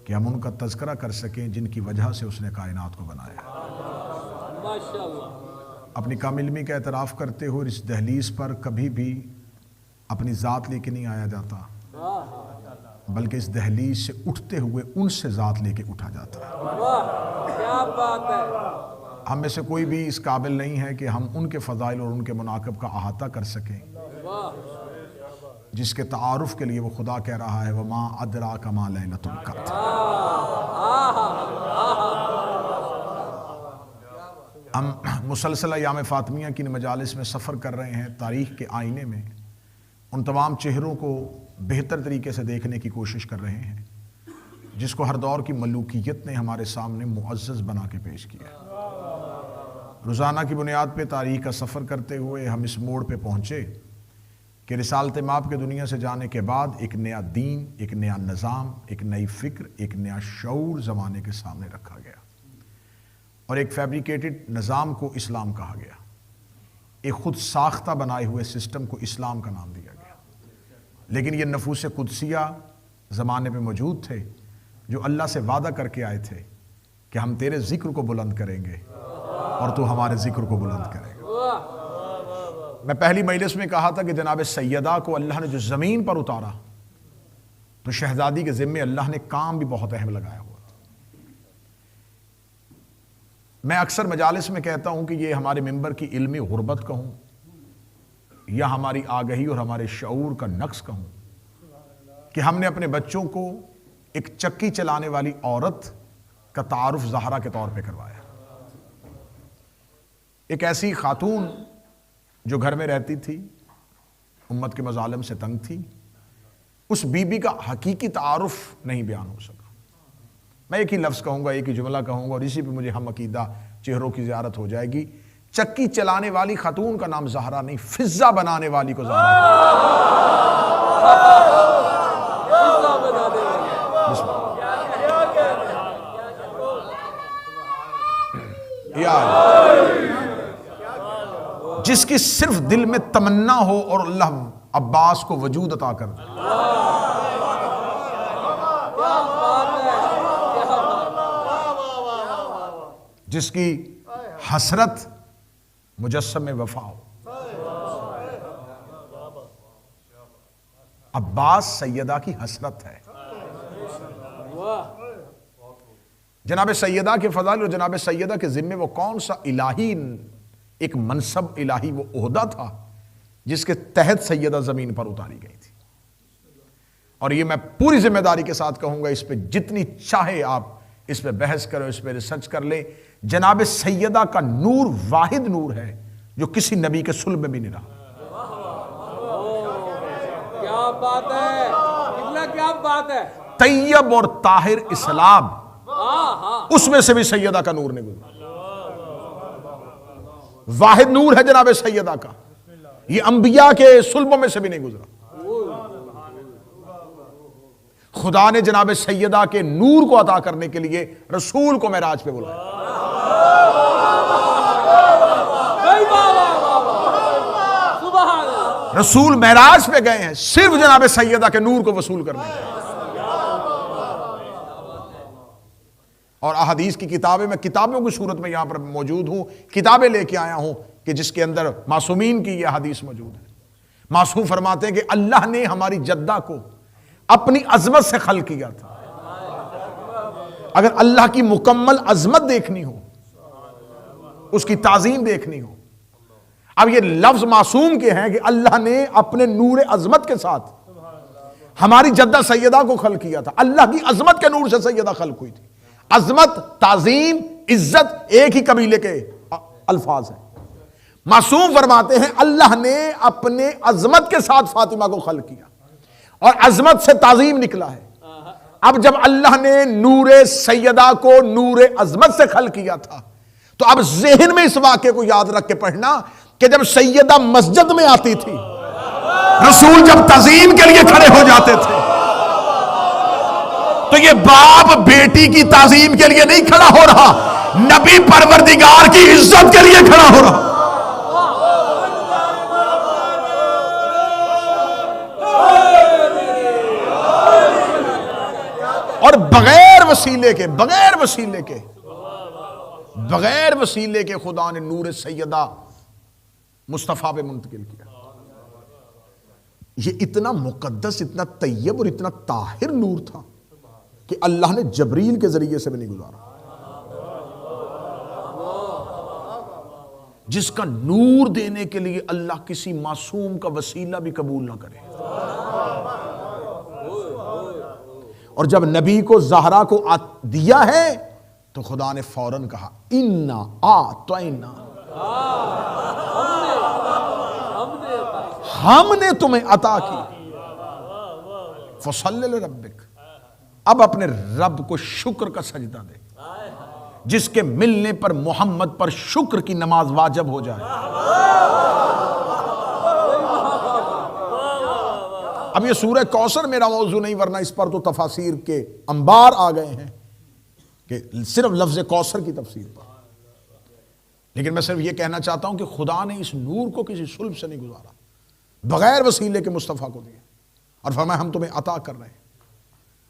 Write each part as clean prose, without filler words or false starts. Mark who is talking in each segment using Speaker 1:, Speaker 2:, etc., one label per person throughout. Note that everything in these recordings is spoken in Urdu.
Speaker 1: کہ ہم ان کا تذکرہ کر سکیں جن کی وجہ سے اس نے کائنات کو بنایا۔ اپنی کم علمی کا اعتراف کرتے ہوئے اس دہلیز پر کبھی بھی اپنی ذات لے کے نہیں آیا جاتا، بلکہ اس دہلیز سے اٹھتے ہوئے ان سے ذات لے کے اٹھا جاتا ہے۔
Speaker 2: کیا بات ہے!
Speaker 1: ہم میں سے کوئی بھی اس قابل نہیں ہے کہ ہم ان کے فضائل اور ان کے مناقب کا احاطہ کر سکیں جس کے تعارف کے لیے وہ خدا کہہ رہا ہے وَمَا أَدْرَاكَ مَا لَيْلَةُ الْقَدْرِ۔ ہم مسلسل ایام فاطمیہ کی مجالس میں سفر کر رہے ہیں، تاریخ کے آئینے میں ان تمام چہروں کو بہتر طریقے سے دیکھنے کی کوشش کر رہے ہیں جس کو ہر دور کی ملوکیت نے ہمارے سامنے معزز بنا کے پیش کیا۔ روزانہ کی بنیاد پہ تاریخ کا سفر کرتے ہوئے ہم اس موڑ پہ پہنچے کہ رسالت مآب کے دنیا سے جانے کے بعد ایک نیا دین، ایک نیا نظام، ایک نئی فکر، ایک نیا شعور زمانے کے سامنے رکھا گیا اور ایک فیبریکیٹڈ نظام کو اسلام کہا گیا، ایک خود ساختہ بنائے ہوئے سسٹم کو اسلام کا نام دیا گیا۔ لیکن یہ نفوس قدسیہ زمانے میں موجود تھے جو اللہ سے وعدہ کر کے آئے تھے کہ ہم تیرے ذکر کو بلند کریں گے اور تو ہمارے ذکر کو بلند کرے گا۔ میں پہلی مجلس میں کہا تھا کہ جناب سیدہ کو اللہ نے جو زمین پر اتارا تو شہزادی کے ذمے اللہ نے کام بھی بہت اہم لگایا ہوا تھا۔ میں اکثر مجالس میں کہتا ہوں کہ یہ ہمارے ممبر کی علمی غربت کہوں یا ہماری آگہی اور ہمارے شعور کا نقص کہوں کہ ہم نے اپنے بچوں کو ایک چکی چلانے والی عورت کا تعارف زہرا کے طور پہ کروایا، ایک ایسی خاتون جو گھر میں رہتی تھی، امت کے مظالم سے تنگ تھی، اس بی بی کا حقیقی تعارف نہیں بیان ہو سکا۔ میں ایک ہی لفظ کہوں گا، ایک ہی جملہ کہوں گا اور اسی پہ مجھے ہم عقیدہ چہروں کی زیارت ہو جائے گی۔ چکی چلانے والی خاتون کا نام زہرا نہیں، فضہ بنانے والی کو زہرا جس کی صرف دل میں تمنا ہو اور اللہ عباس کو وجود عطا کر دے۔ جس کی حسرت مجسم وفا ہو۔ عباس سیدہ کی حسرت ہے۔ جناب سیدہ کے فضائل اور جناب سیدہ کے ذمے وہ کون سا الہی ایک منصب، الہی وہ عہدہ تھا جس کے تحت سیدہ زمین پر اتاری گئی تھی۔ اور یہ میں پوری ذمہ داری کے ساتھ کہوں گا، اس پہ جتنی چاہے آپ اس پہ بحث کریں، اس پہ ریسرچ کر لیں، جناب سیدہ کا نور واحد نور ہے جو کسی نبی کے صلب میں بھی نہیں رہا۔
Speaker 2: کیا بات ہے! کیا بات ہے!
Speaker 1: طیب اور طاہر اسلام، اس میں سے بھی سیدہ کا نور نہیں گزرا۔ واحد نور ہے جناب سیدہ کا، یہ انبیاء کے صلبوں میں سے بھی نہیں گزرا۔ خدا نے جناب سیدہ کے نور کو عطا کرنے کے لیے رسول کو معراج پہ بلایا۔ رسول معراج پہ گئے ہیں صرف جناب سیدہ کے نور کو وصول کرنے کے لیے۔ اور احادیث کی کتابیں، میں کتابوں کی صورت میں یہاں پر موجود ہوں، کتابیں لے کے آیا ہوں کہ جس کے اندر معصومین کی یہ حدیث موجود ہے۔ معصوم فرماتے ہیں کہ اللہ نے ہماری جدہ کو اپنی عظمت سے خلق کیا تھا۔ اگر اللہ کی مکمل عظمت دیکھنی ہو، اس کی تعظیم دیکھنی ہو، اب یہ لفظ معصوم کے ہیں کہ اللہ نے اپنے نور عظمت کے ساتھ ہماری جدہ سیدہ کو خلق کیا تھا۔ اللہ کی عظمت کے نور سے سیدہ خلق ہوئی تھی۔ عظمت، تعظیم، عزت ایک ہی قبیلے کے الفاظ ہیں۔ معصوم فرماتے ہیں اللہ نے اپنے عظمت کے ساتھ فاطمہ کو خلق کیا اور عظمت سے تعظیم نکلا ہے۔ اب جب اللہ نے نور سیدہ کو نور عظمت سے خلق کیا تھا تو اب ذہن میں اس واقعے کو یاد رکھ کے پڑھنا کہ جب سیدہ مسجد میں آتی تھی، رسول جب تعظیم کے لیے کھڑے ہو جاتے تھے تو یہ باپ بیٹی کی تعظیم کے لیے نہیں کھڑا ہو رہا، نبی پروردگار کی عزت کے لیے کھڑا ہو رہا۔ اور بغیر وسیلے کے خدا نے نور سیدہ مصطفیٰ پہ منتقل کیا. یہ اتنا مقدس، اتنا طیب اور اتنا طاہر نور تھا کہ اللہ نے جبریل کے ذریعے سے بھی نہیں گزارا. جس کا نور دینے کے لیے اللہ کسی معصوم کا وسیلہ بھی قبول نہ کرے. اور جب نبی کو زہرا کو دیا ہے تو خدا نے فوراً کہا اِنَّا آتَيْنَا، ہم نے تمہیں عطا کی. فَصَلِّ لِرَبِّكَ، اب اپنے رب کو شکر کا سجدہ دے، جس کے ملنے پر محمد پر شکر کی نماز واجب ہو جائے. اب یہ سورہ کوثر میرا موضوع نہیں، ورنہ اس پر تو تفاسیر کے انبار آ گئے ہیں کہ صرف لفظ کوثر کی تفسیر پر. لیکن میں صرف یہ کہنا چاہتا ہوں کہ خدا نے اس نور کو کسی صلب سے نہیں گزارا، بغیر وسیلے کے مصطفیٰ کو دیا اور فرمایا ہم تمہیں عطا کر رہے ہیں،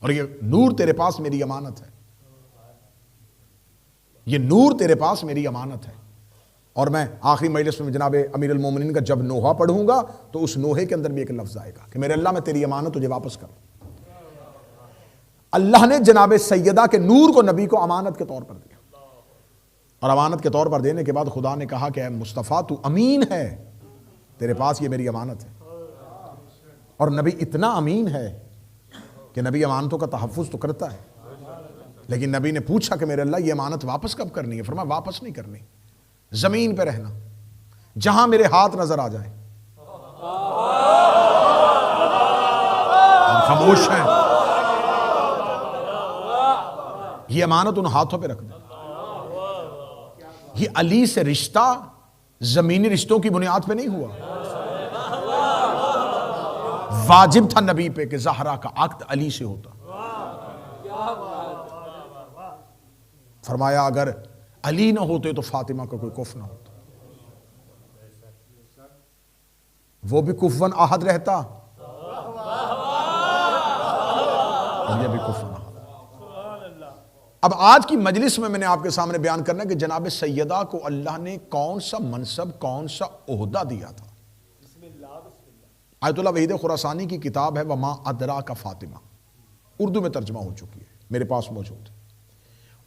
Speaker 1: اور یہ نور تیرے پاس میری امانت ہے. یہ نور تیرے پاس میری امانت ہے. اور میں آخری مجلس میں جناب امیر المومنین کا جب نوحہ پڑھوں گا تو اس نوحے کے اندر بھی ایک لفظ آئے گا کہ میرے اللہ میں تیری امانت تجھے واپس کر. اللہ نے جناب سیدہ کے نور کو نبی کو امانت کے طور پر دیا، اور امانت کے طور پر دینے کے بعد خدا نے کہا کہ اے مصطفیٰ تو امین ہے، تیرے پاس یہ میری امانت ہے. اور نبی اتنا امین ہے کہ نبی امانتوں کا تحفظ تو کرتا ہے، لیکن نبی نے پوچھا کہ میرے اللہ یہ امانت واپس کب کرنی ہے؟ فرمایا واپس نہیں کرنی، زمین پہ رہنا، جہاں میرے ہاتھ نظر آ جائیں. ہم خاموش ہیں، یہ امانت ان ہاتھوں پہ رکھ دیں. یہ علی سے رشتہ زمینی رشتوں کی بنیاد پہ نہیں ہوا. واجب تھا نبی پہ کہ زہرا کا عقد علی سے ہوتا. فرمایا اگر علی نہ ہوتے تو فاطمہ کا کوئی کف نہ ہوتا، وہ بھی کفن عہد رہتا اور یہ بھی کفن عہد. اب آج کی مجلس میں نے آپ کے سامنے بیان کرنا ہے کہ جناب سیدہ کو اللہ نے کون سا منصب، کون سا عہدہ دیا تھا. آیت اللہ وحید خراسانی کی کتاب ہے وما ادراک فاطمہ، اردو میں ترجمہ ہو چکی ہے، میرے پاس موجود ہے.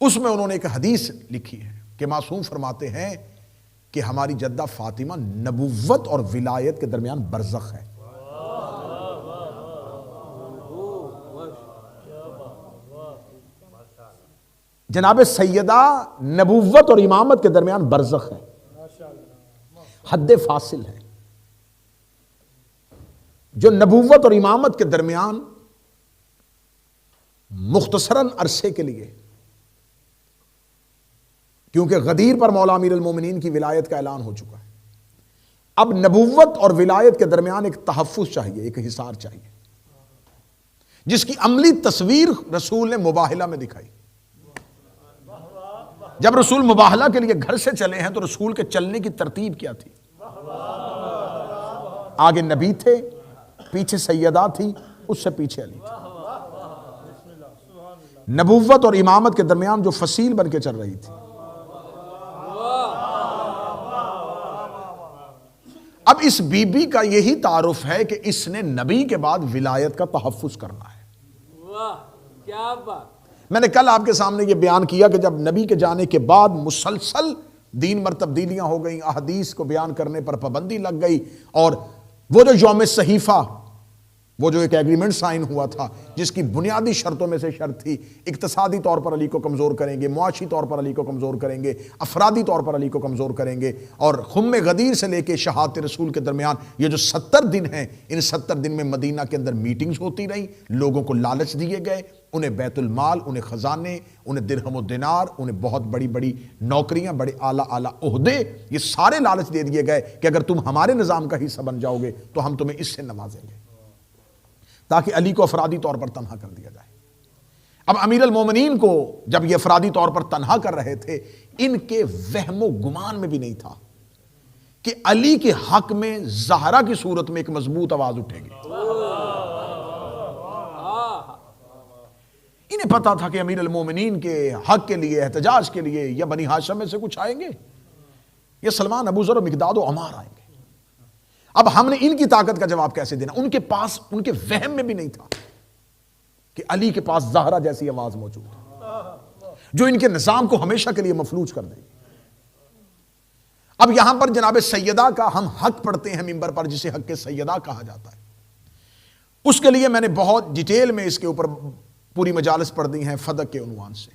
Speaker 1: اس میں انہوں نے ایک حدیث لکھی ہے کہ معصوم فرماتے ہیں کہ ہماری جدہ فاطمہ نبوت اور ولایت کے درمیان برزخ ہے. جناب سیدہ نبوت اور امامت کے درمیان برزخ ہے، حد فاصل ہے. جو نبوت اور امامت کے درمیان مختصراً عرصے کے لیے، کیونکہ غدیر پر مولا امیر المومنین کی ولایت کا اعلان ہو چکا ہے، اب نبوت اور ولایت کے درمیان ایک تحفظ چاہیے، ایک حصار چاہیے، جس کی عملی تصویر رسول نے مباہلہ میں دکھائی. جب رسول مباہلہ کے لیے گھر سے چلے ہیں تو رسول کے چلنے کی ترتیب کیا تھی؟ آگے نبی تھے، پیچھے سیدہ تھی، اس سے پیچھے علی تھی. نبوت اور امامت کے درمیان جو فصیل بن کے چل رہی تھی. اب اس بی بی کا یہی تعارف ہے کہ اس نے نبی کے بعد ولایت کا تحفظ کرنا ہے.
Speaker 2: واہ کیا بات.
Speaker 1: میں نے کل آپ کے سامنے یہ بیان کیا کہ جب نبی کے جانے کے بعد مسلسل دین میں تبدیلیاں ہو گئیں، احادیث کو بیان کرنے پر پابندی لگ گئی، اور وہ جو یوم صحیفہ، وہ جو ایک ایگریمنٹ سائن ہوا تھا جس کی بنیادی شرطوں میں سے شرط تھی اقتصادی طور پر علی کو کمزور کریں گے، معاشی طور پر علی کو کمزور کریں گے، افرادی طور پر علی کو کمزور کریں گے، اور خم غدیر سے لے کے شہادت رسول کے درمیان یہ جو 70 دن ہیں، ان 70 دن میں مدینہ کے اندر میٹنگز ہوتی رہیں، لوگوں کو لالچ دیے گئے، انہیں بیت المال، انہیں خزانے، انہیں درہم و دینار، انہیں بہت بڑی بڑی نوکریاں، بڑے اعلیٰ اعلیٰ عہدے، یہ سارے لالچ دے دیے گئے کہ اگر تم ہمارے نظام کا حصہ بن جاؤ گے تو ہم تمہیں اس سے نوازیں گے، تاکہ علی کو افرادی طور پر تنہا کر دیا جائے. اب امیر المومنین کو جب یہ افرادی طور پر تنہا کر رہے تھے، ان کے وہم و گمان میں بھی نہیں تھا کہ علی کے حق میں زہرا کی صورت میں ایک مضبوط آواز اٹھے گی. انہیں نہیں پتا تھا کہ امیر المومنین کے حق کے لیے، احتجاج کے لیے یا بنی ہاشم میں سے کچھ آئیں گے، یہ سلمان، ابو ذر و مقداد و عمار آئیں گے۔ اب ہم نے ان کی طاقت کا جواب کیسے دینا؟ ان کے پاس، ان کے وہم میں بھی نہیں تھا کہ علی کے پاس زہرا جیسی آواز موجود ہے جو ان کے نظام کو ہمیشہ کے لیے مفلوج کر دے گی۔ اب یہاں پر جناب سیدہ کا ہم حق پڑھتے ہیں ممبر پر، جسے حق سیدہ کہا جاتا ہے۔ اس کے لیے میں نے بہت ڈیٹیل میں اس کے اوپر پوری مجالس پڑھ دی ہیں فدق کے عنوان سے۔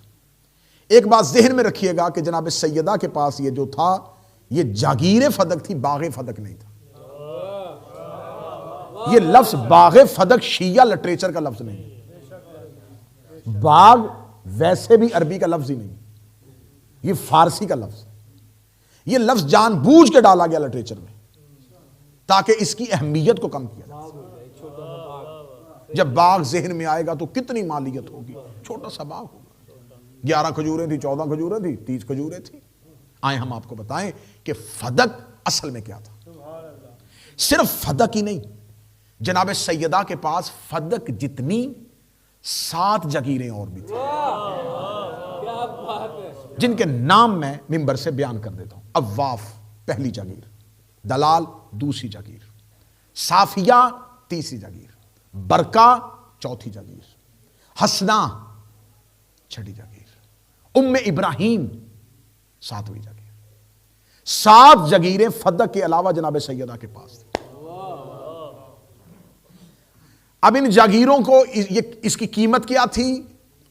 Speaker 1: ایک بات ذہن میں رکھیے گا کہ جناب سیدہ کے پاس یہ جو تھا، یہ جاگیر فدق تھی، باغ فدق نہیں تھا۔ یہ لفظ باغ فدق شیعہ لٹریچر کا لفظ نہیں، باغ ویسے بھی عربی کا لفظ ہی نہیں، یہ فارسی کا لفظ ہے۔ یہ لفظ جان بوجھ کے ڈالا گیا لٹریچر میں تاکہ اس کی اہمیت کو کم کیا جائے۔ جب باغ ذہن میں آئے گا تو کتنی مالیت ہوگی، چھوٹا سا باغ ہوگا، 11 کھجوریں تھی، 14 کھجوریں تھی، 30 کھجوریں تھی۔ آئیں ہم آپ کو بتائیں کہ فدق اصل میں کیا تھا۔ صرف فدق ہی نہیں، جناب سیدہ کے پاس فدق جتنی 7 جگیریں اور بھی تھیں، جن کے نام میں ممبر سے بیان کر دیتا ہوں۔ اواف پہلی جگیر، دلال دوسری جگیر، صافیہ تیسری جگیر، برکا چوتھی جگیر، حسنہ چھٹی جگیر، ام ابراہیم 7ویں جگیر۔ 7 جگیریں فدق کے علاوہ جناب سیدہ کے پاس تھی۔ اب ان جاگیروں کو اس کی قیمت کیا تھی؟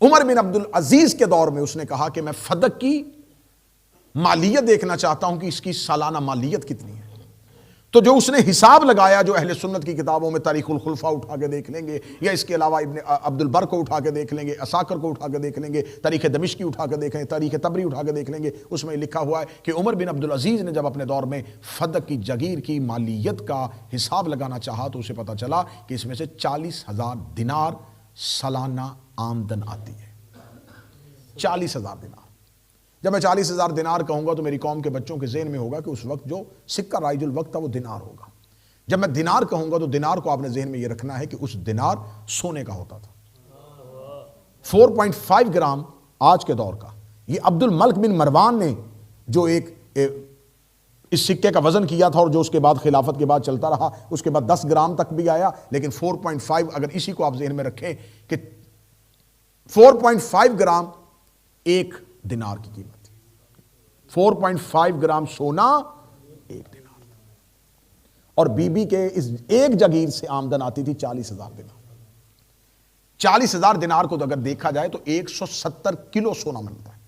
Speaker 1: عمر بن عبدالعزیز کے دور میں اس نے کہا کہ میں فدق کی مالیت دیکھنا چاہتا ہوں کہ اس کی سالانہ مالیت کتنی ہے۔ تو جو اس نے حساب لگایا، جو اہل سنت کی کتابوں میں تاریخ الخلفاء اٹھا کے دیکھ لیں گے، یا اس کے علاوہ ابن عبد البر کو اٹھا کے دیکھ لیں گے، اساکر کو اٹھا کے دیکھ لیں گے، تاریخ دمشقی اٹھا کے دیکھ لیں گے، تاریخ تبری اٹھا کے دیکھ لیں گے، اس میں لکھا ہوا ہے کہ عمر بن عبدالعزیز نے جب اپنے دور میں فدق کی جگیر کی مالیت کا حساب لگانا چاہا تو اسے پتا چلا کہ اس میں سے 40,000 دینار سالانہ آمدن آتی ہے۔ 40,000 دینار۔ جب میں 40,000 دینار کہوں گا تو میری قوم کے بچوں کے ذہن میں ہوگا کہ اس وقت جو سکہ رائج الوقت تھا وہ دینار ہوگا۔ جب میں دینار کہوں گا تو دینار کو آپ نے ذہن میں یہ رکھنا ہے کہ اس دینار سونے کا ہوتا تھا۔ 4.5 گرام آج کے دور کا۔ یہ عبد الملک بن مروان نے جو ایک اس سکے کا وزن کیا تھا اور جو اس کے بعد خلافت کے بعد چلتا رہا، اس کے بعد 10 گرام تک بھی آیا، لیکن 4.5 اگر اسی کو آپ ذہن میں رکھیں کہ 4.5 گرام ایک دینار کی قیمت تھی۔ 4.5 گرام سونا ایک دینار تھا، اور بی بی کے اس ایک جگیر سے آمدن آتی تھی 40,000 دینار۔ 40,000 دینار کو اگر دیکھا جائے تو 170 کلو سونا ملتا ہے۔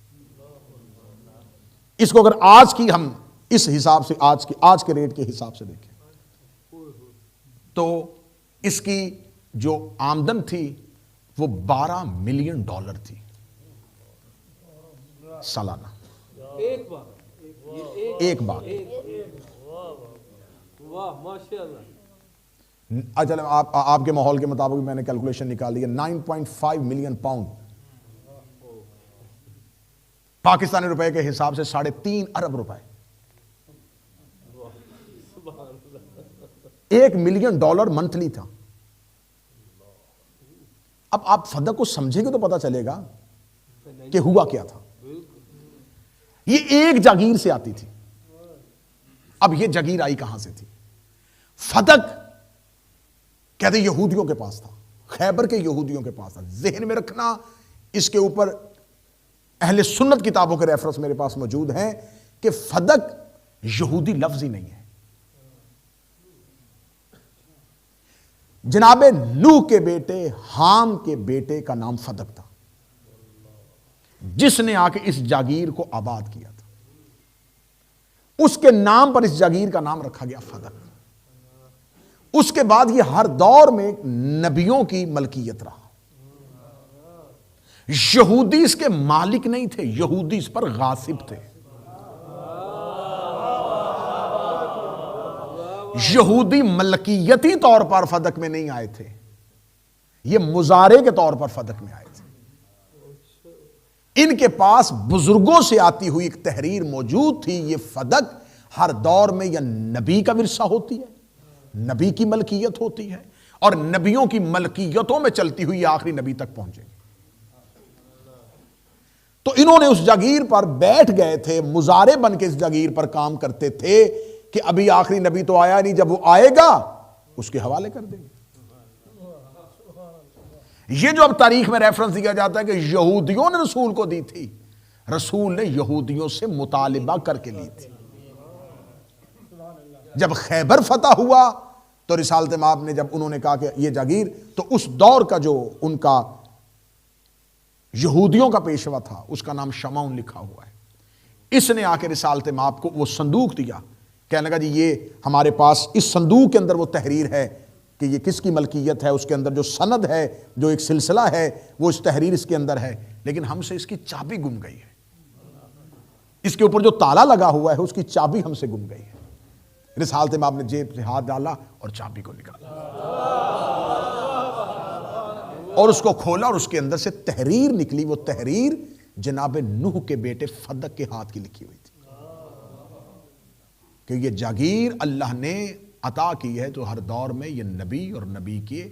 Speaker 1: اس کو اگر آج کی ہم اس حساب سے آج کے ریٹ کے حساب سے دیکھیں تو اس کی جو آمدن تھی وہ $12 ملین تھی سالانہ، ایک باغ۔ اچھا آپ کے ماحول کے مطابق میں نے کیلکولیشن نکال لی ہے، 9.5 ملین پاؤنڈ پاکستانی روپے کے حساب سے 3.5 ارب روپے۔ $1 ملین منتھلی تھا۔ اب آپ فدق کو سمجھیں گے تو پتا چلے گا کہ ہوا کیا تھا۔ یہ ایک جاگیر سے آتی تھی۔ اب یہ جاگیر آئی کہاں سے تھی؟ فدق کہتے یہودیوں کے پاس تھا، خیبر کے یہودیوں کے پاس تھا۔ ذہن میں رکھنا، اس کے اوپر اہل سنت کتابوں کے ریفرنس میرے پاس موجود ہیں کہ فدق یہودی لفظ ہی نہیں ہے۔ جناب نوح کے بیٹے حام کے بیٹے کا نام فدق تھا، جس نے آ کے اس جاگیر کو آباد کیا تھا۔ اس کے نام پر اس جاگیر کا نام رکھا گیا فدق۔ اس کے بعد یہ ہر دور میں نبیوں کی ملکیت رہا۔ یہودی اس کے مالک نہیں تھے، یہودی اس پر غاصب تھے۔ یہودی ملکیتی طور پر فدق میں نہیں آئے تھے، یہ مزارے کے طور پر فدق میں آئے تھے۔ ان کے پاس بزرگوں سے آتی ہوئی ایک تحریر موجود تھی۔ یہ فدق ہر دور میں یا نبی کا ورثہ ہوتی ہے، نبی کی ملکیت ہوتی ہے، اور نبیوں کی ملکیتوں میں چلتی ہوئی آخری نبی تک پہنچے گی۔ انہوں نے اس جاگیر پر بیٹھ گئے تھے، مزارے بن کے اس جاگیر پر کام کرتے تھے کہ ابھی آخری نبی تو آیا نہیں، جب وہ آئے گا اس کے حوالے کر دیں گے۔ یہ جو اب تاریخ میں ریفرنس دیا جاتا ہے کہ یہودیوں نے رسول کو دی تھی، رسول نے یہودیوں سے مطالبہ کر کے لی تھی۔ جب خیبر فتح ہوا تو رسالت مآب نے، جب انہوں نے کہا کہ یہ جاگیر، تو اس دور کا جو ان کا یہودیوں کا پیشوا تھا اس کا نام شمعون لکھا ہوا ہے، اس نے آ کے رسالت مآب کو وہ صندوق دیا، کہنے لگا جی یہ ہمارے پاس اس صندوق کے اندر وہ تحریر ہے کہ یہ کس کی ملکیت ہے، اس کے اندر جو سند ہے، جو ایک سلسلہ ہے، وہ اس تحریر اس کے اندر ہے، لیکن ہم سے اس کی چابی گم گئی ہے، اس کے اوپر جو تالا لگا ہوا ہے اس کی چابی ہم سے گم گئی ہے۔ رسالت مآب نے جیب سے ہاتھ ڈالا اور چابی کو نکالا اور اس کو کھولا، اور اس کے اندر سے تحریر نکلی۔ وہ تحریر جناب نوح کے بیٹے فدق کے ہاتھ کی لکھی ہوئی تھی کہ یہ جاگیر اللہ نے عطا کی ہے تو ہر دور میں یہ نبی اور نبی کے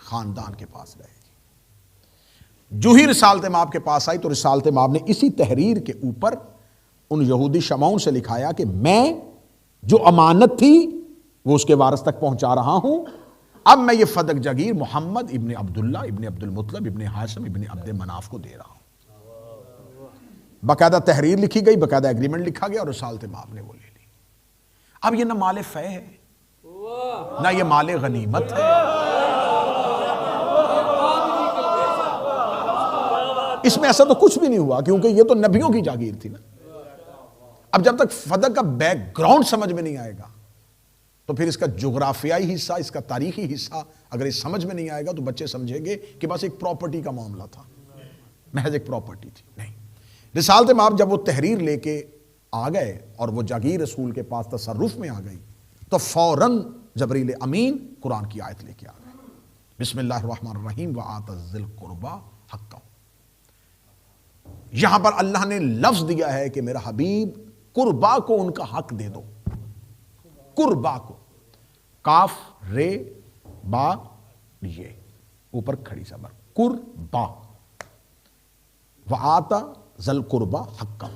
Speaker 1: خاندان کے پاس رہے گی۔ جو ہی رسالت مآب کے پاس آئی تو رسالت مآب نے اسی تحریر کے اوپر ان یہودی شمعون سے لکھایا کہ میں جو امانت تھی وہ اس کے وارث تک پہنچا رہا ہوں، اب میں یہ فدق جاگیر محمد ابن عبداللہ ابن عبد المطلب ابن ہاشم ابن عبد مناف کو دے رہا ہوں۔ باقاعدہ تحریر لکھی گئی، باقاعدہ ایگریمنٹ لکھا گیا اور رسالت مآب نے وہ لے لی۔ اب یہ نہ مال فے ہے نہ یہ مال غنیمت ہے، اس میں ایسا تو کچھ بھی نہیں ہوا کیونکہ یہ تو نبیوں کی جاگیر تھی نا۔ اب جب تک فدق کا بیک گراؤنڈ سمجھ میں نہیں آئے گا تو پھر اس کا جغرافیائی حصہ، اس کا تاریخی حصہ اگر اس سمجھ میں نہیں آئے گا تو بچے سمجھیں گے کہ بس ایک پراپرٹی کا معاملہ تھا، محض ایک پراپرٹی تھی۔ نہیں، رسالت مآب جب وہ تحریر لے کے آ گئے اور وہ جاگیر رسول کے پاس تصرف میں آ گئی تو فوراً جبریل امین قرآن کی آیت لے کے آ گئے، بسم اللہ الرحمن الرحیم وآت ذی القربی حقہ۔ یہاں پر اللہ نے لفظ دیا ہے کہ میرا حبیب قربا کو ان کا حق دے دو، قربا کو، کاف رے با یہ اوپر کھڑی زبر، قربا، وآتا ذل قربا حقہ،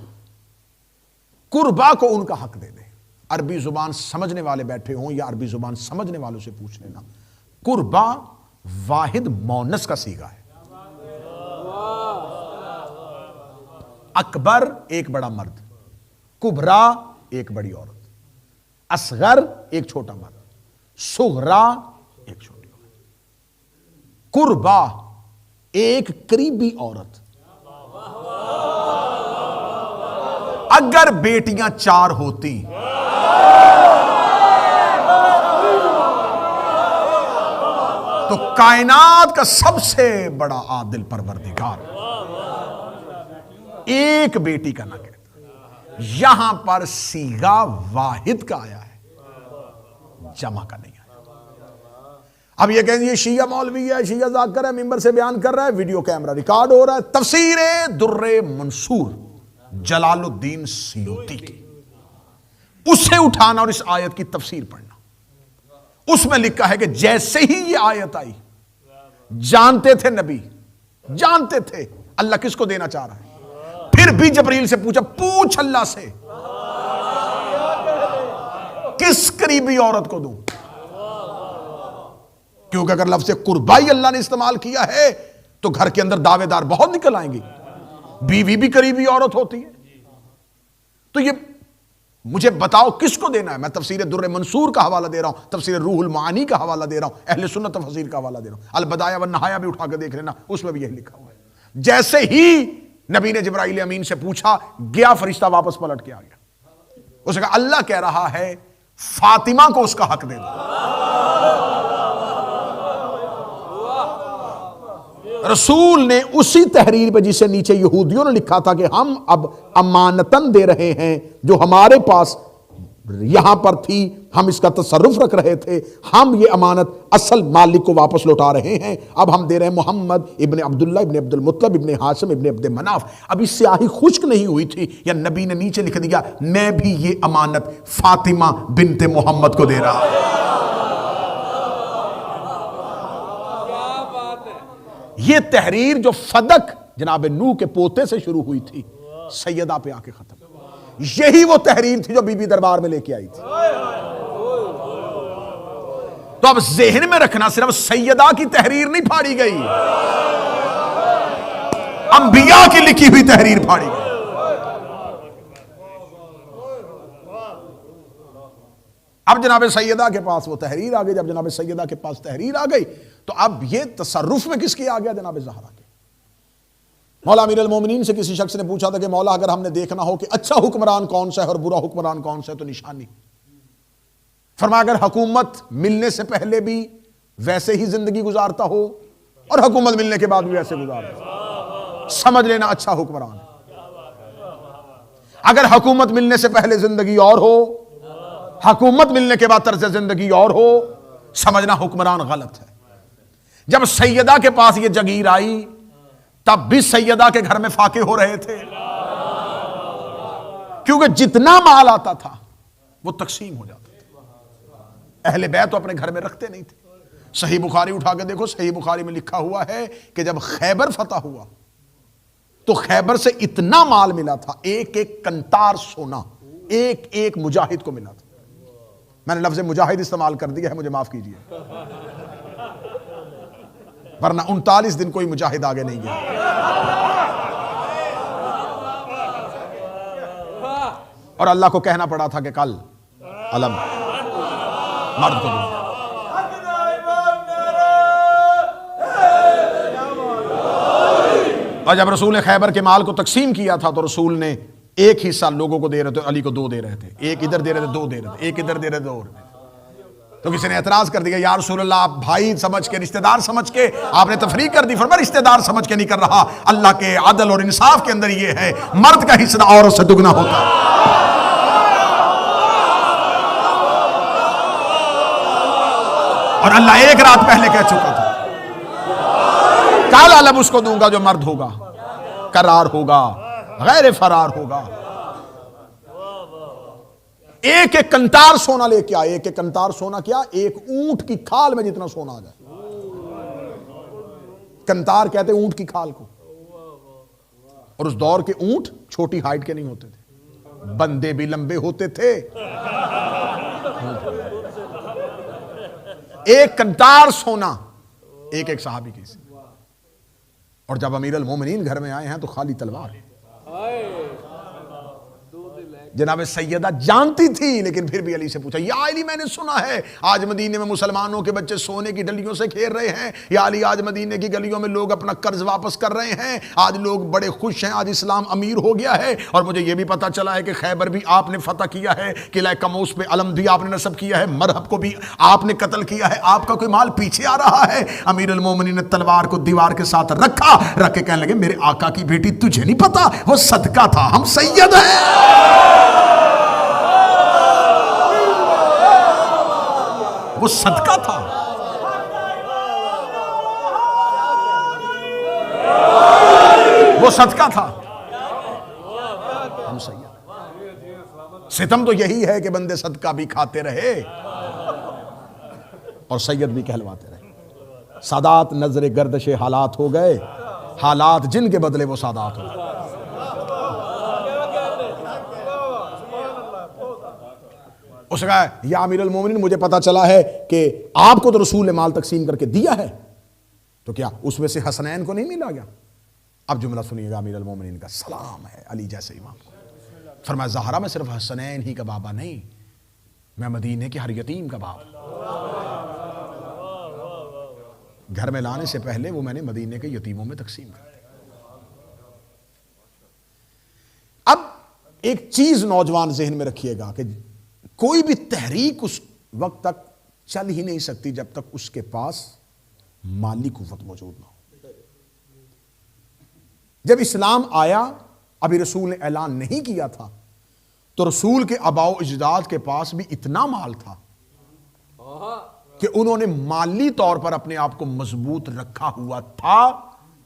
Speaker 1: قربا کو ان کا حق دے دے۔ عربی زبان سمجھنے والے بیٹھے ہوں یا عربی زبان سمجھنے والوں سے پوچھ لینا، قربا واحد مونس کا صیغہ ہے، اکبر ایک بڑا مرد، کبرا ایک بڑی عورت، اصغر ایک چھوٹا مرد، صغرا ایک چھوٹی عورت، قربا ایک قریبی عورت۔ اگر بیٹیاں 4 ہوتی تو کائنات کا سب سے بڑا عادل پروردگار ایک بیٹی کا نہ کہتا۔ یہاں پر صیغہ واحد کا آیا ہے، جمع کا نہیں آیا۔ اب یہ کہیں یہ شیعہ مولوی ہے، شیعہ ذاکر ہے، ممبر سے بیان کر رہا ہے، ویڈیو کیمرہ ریکارڈ ہو رہا ہے۔ تفسیر در منصور جلال الدین سیوطی کی، اسے اٹھانا اور اس آیت کی تفسیر پڑھنا، اس میں لکھا ہے کہ جیسے ہی یہ آیت آئی جانتے تھے نبی، جانتے تھے اللہ کس کو دینا چاہ رہا ہے، پھر بھی جبریل سے پوچھا، پوچھ اللہ سے کس قریبی عورت کو دوں، کیونکہ اگر لفظ قربائی اللہ نے استعمال کیا ہے تو گھر کے اندر دعوے دار بہت نکل آئیں گے، بیوی بھی قریبی عورت ہوتی ہے، تو یہ مجھے بتاؤ کس کو دینا ہے۔ میں تفسیر در منصور کا حوالہ دے رہا ہوں، تفسیر روح المعانی کا حوالہ دے رہا ہوں، اہل سنت تفسیر کا حوالہ دے رہا ہوں، البدایہ والنہایہ بھی اٹھا کے دیکھ لینا، اس میں بھی یہی لکھا ہوا ہے۔ جیسے ہی نبی نے جبرائیل امین سے پوچھا، گیا فرشتہ واپس پلٹ کے آ گیا، اس نے کہا اللہ کہہ رہا ہے فاطمہ کو اس کا حق دے دو۔ رسول نے اسی تحریر پہ جسے نیچے یہودیوں نے لکھا تھا کہ ہم اب امانتاً دے رہے ہیں، جو ہمارے پاس یہاں پر تھی، ہم اس کا تصرف رکھ رہے تھے، ہم یہ امانت اصل مالک کو واپس لوٹا رہے ہیں، اب ہم دے رہے ہیں محمد ابن عبداللہ ابن عبد المطلب ابن ہاشم ابن عبد مناف۔ اب اس سیاہی خشک نہیں ہوئی تھی یا نبی نے نیچے لکھ دیا میں بھی یہ امانت فاطمہ بنت محمد کو دے رہا ہوں۔ یہ تحریر جو فدق جناب نوح کے پوتے سے شروع ہوئی تھی، سیدہ پہ آ کے ختم. یہی وہ تحریر تھی جو بی بی دربار میں لے کے آئی تھی. تو اب ذہن میں رکھنا صرف سیدہ کی تحریر نہیں پھاڑی گئی، انبیاء کی لکھی ہوئی تحریر پھاڑی گئی. اب جناب سیدہ کے پاس وہ تحریر آ گئی. جب جناب سیدہ کے پاس تحریر آ گئی تو اب یہ تصرف میں کس کی آ گیا؟ جناب زہرا کے. مولا امیر المومنین سے کسی شخص نے پوچھا تھا کہ مولا اگر ہم نے دیکھنا ہو کہ اچھا حکمران کون سا ہے اور برا حکمران کون سا ہے تو نشانی. فرمایا اگر حکومت ملنے سے پہلے بھی ویسے ہی زندگی گزارتا ہو اور حکومت ملنے کے بعد بھی ویسے گزارتا، سمجھ لینا اچھا حکمران ہے. اگر حکومت ملنے سے پہلے زندگی اور ہو، حکومت ملنے کے بعد طرز زندگی اور ہو، سمجھنا حکمران غلط ہے. جب سیدہ کے پاس یہ جگیر آئی تب بھی سیدہ کے گھر میں فاقے ہو رہے تھے، کیونکہ جتنا مال آتا تھا وہ تقسیم ہو جاتا تھا. اہل بیت تو اپنے گھر میں رکھتے نہیں تھے. صحیح بخاری اٹھا کے دیکھو، صحیح بخاری میں لکھا ہوا ہے کہ جب خیبر فتح ہوا تو خیبر سے اتنا مال ملا تھا، ایک ایک کنتار سونا ایک ایک مجاہد کو ملا تھا. میں نے لفظ مجاہد استعمال کر دیا ہے، مجھے معاف کیجیے، ورنہ 39 دن کوئی مجاہد آگے نہیں گیا. اور اللہ کو کہنا پڑا تھا کہ کل علم مرد کو دوں. اور جب رسول نے خیبر کے مال کو تقسیم کیا تھا تو رسول نے ایک حصہ لوگوں کو دے رہے تھے، علی کو 2 دے رہے تھے، ایک ادھر دے رہے تھے 2 دے رہے تھے، ایک ادھر دے رہے تھے 2 دے رہے تھے. تو کسی نے اعتراض کر دیا یا رسول اللہ آپ بھائی سمجھ کے، رشتہ دار سمجھ کے آپ نے تفریق کر دی. فرمایا رشتہ دار سمجھ کے نہیں کر رہا، اللہ کے عدل اور انصاف کے اندر یہ ہے مرد کا حصہ عورت سے دگنا ہوتا ہے. اور اللہ ایک رات پہلے کہہ چکا تھا کل علم اس کو دوں گا جو مرد ہوگا، قرار ہوگا، غیر فرار ہوگا. ایک ایک کنتار سونا لے کے آئے. ایک ایک کنتار سونا کیا؟ ایک اونٹ کی کھال میں جتنا سونا آ جائے. کنتار کہتے اونٹ کی کھال کو. اور اس دور کے اونٹ چھوٹی ہائٹ کے نہیں ہوتے تھے، بندے بھی لمبے ہوتے تھے. ایک کنتار سونا ایک ایک صحابی کی. اور جب امیر المومنین گھر میں آئے ہیں تو خالی تلوار. جناب سیدہ جانتی تھی لیکن پھر بھی علی سے پوچھا یا علی میں نے سنا ہے آج مدینے میں مسلمانوں کے بچے سونے کی ڈلیوں سے کھیل رہے ہیں. یا علی آج مدینے کی گلیوں میں لوگ اپنا قرض واپس کر رہے ہیں، آج لوگ بڑے خوش ہیں، آج اسلام امیر ہو گیا ہے. اور مجھے یہ بھی پتا چلا ہے کہ خیبر بھی آپ نے فتح کیا ہے، قلعہ کموس پہ علم بھی آپ نے نصب کیا ہے، مرحب کو بھی آپ نے قتل کیا ہے، آپ کا کوئی مال پیچھے آ رہا ہے. امیر المومنین نے تلوار کو دیوار کے ساتھ رکھا، رکھ کے کہنے لگے میرے آقا کی بیٹی تجھے نہیں پتا وہ صدقہ تھا، ہم سید ہیں. وہ صدقہ تھا. وہ صدقہ تھا. ہم سید. ستم تو یہی ہے کہ بندے صدقہ بھی کھاتے رہے اور سید بھی کہلواتے رہے. سادات نظر گردش حالات ہو گئے، حالات جن کے بدلے وہ سادات ہو گئے. اس نے کہا یا امیر المومنین مجھے پتا چلا ہے کہ آپ کو تو رسول نے مال تقسیم کر کے دیا ہے، تو کیا اس میں سے حسنین کو نہیں ملا گیا؟ اب جملہ سنیے گا امیر المومنین کا. سلام ہے علی جیسے امام کو. فرمایا زہرا میں صرف حسنین ہی کا بابا نہیں، میں مدینے کے ہر یتیم کا باپ. گھر میں لانے سے پہلے وہ میں نے مدینے کے یتیموں میں تقسیم کر دی. اب ایک چیز نوجوان ذہن میں رکھیے گا کہ کوئی بھی تحریک اس وقت تک چل ہی نہیں سکتی جب تک اس کے پاس مالی قوت موجود نہ ہو. جب اسلام آیا ابھی رسول نے اعلان نہیں کیا تھا تو رسول کے آباء و اجداد کے پاس بھی اتنا مال تھا کہ انہوں نے مالی طور پر اپنے آپ کو مضبوط رکھا ہوا تھا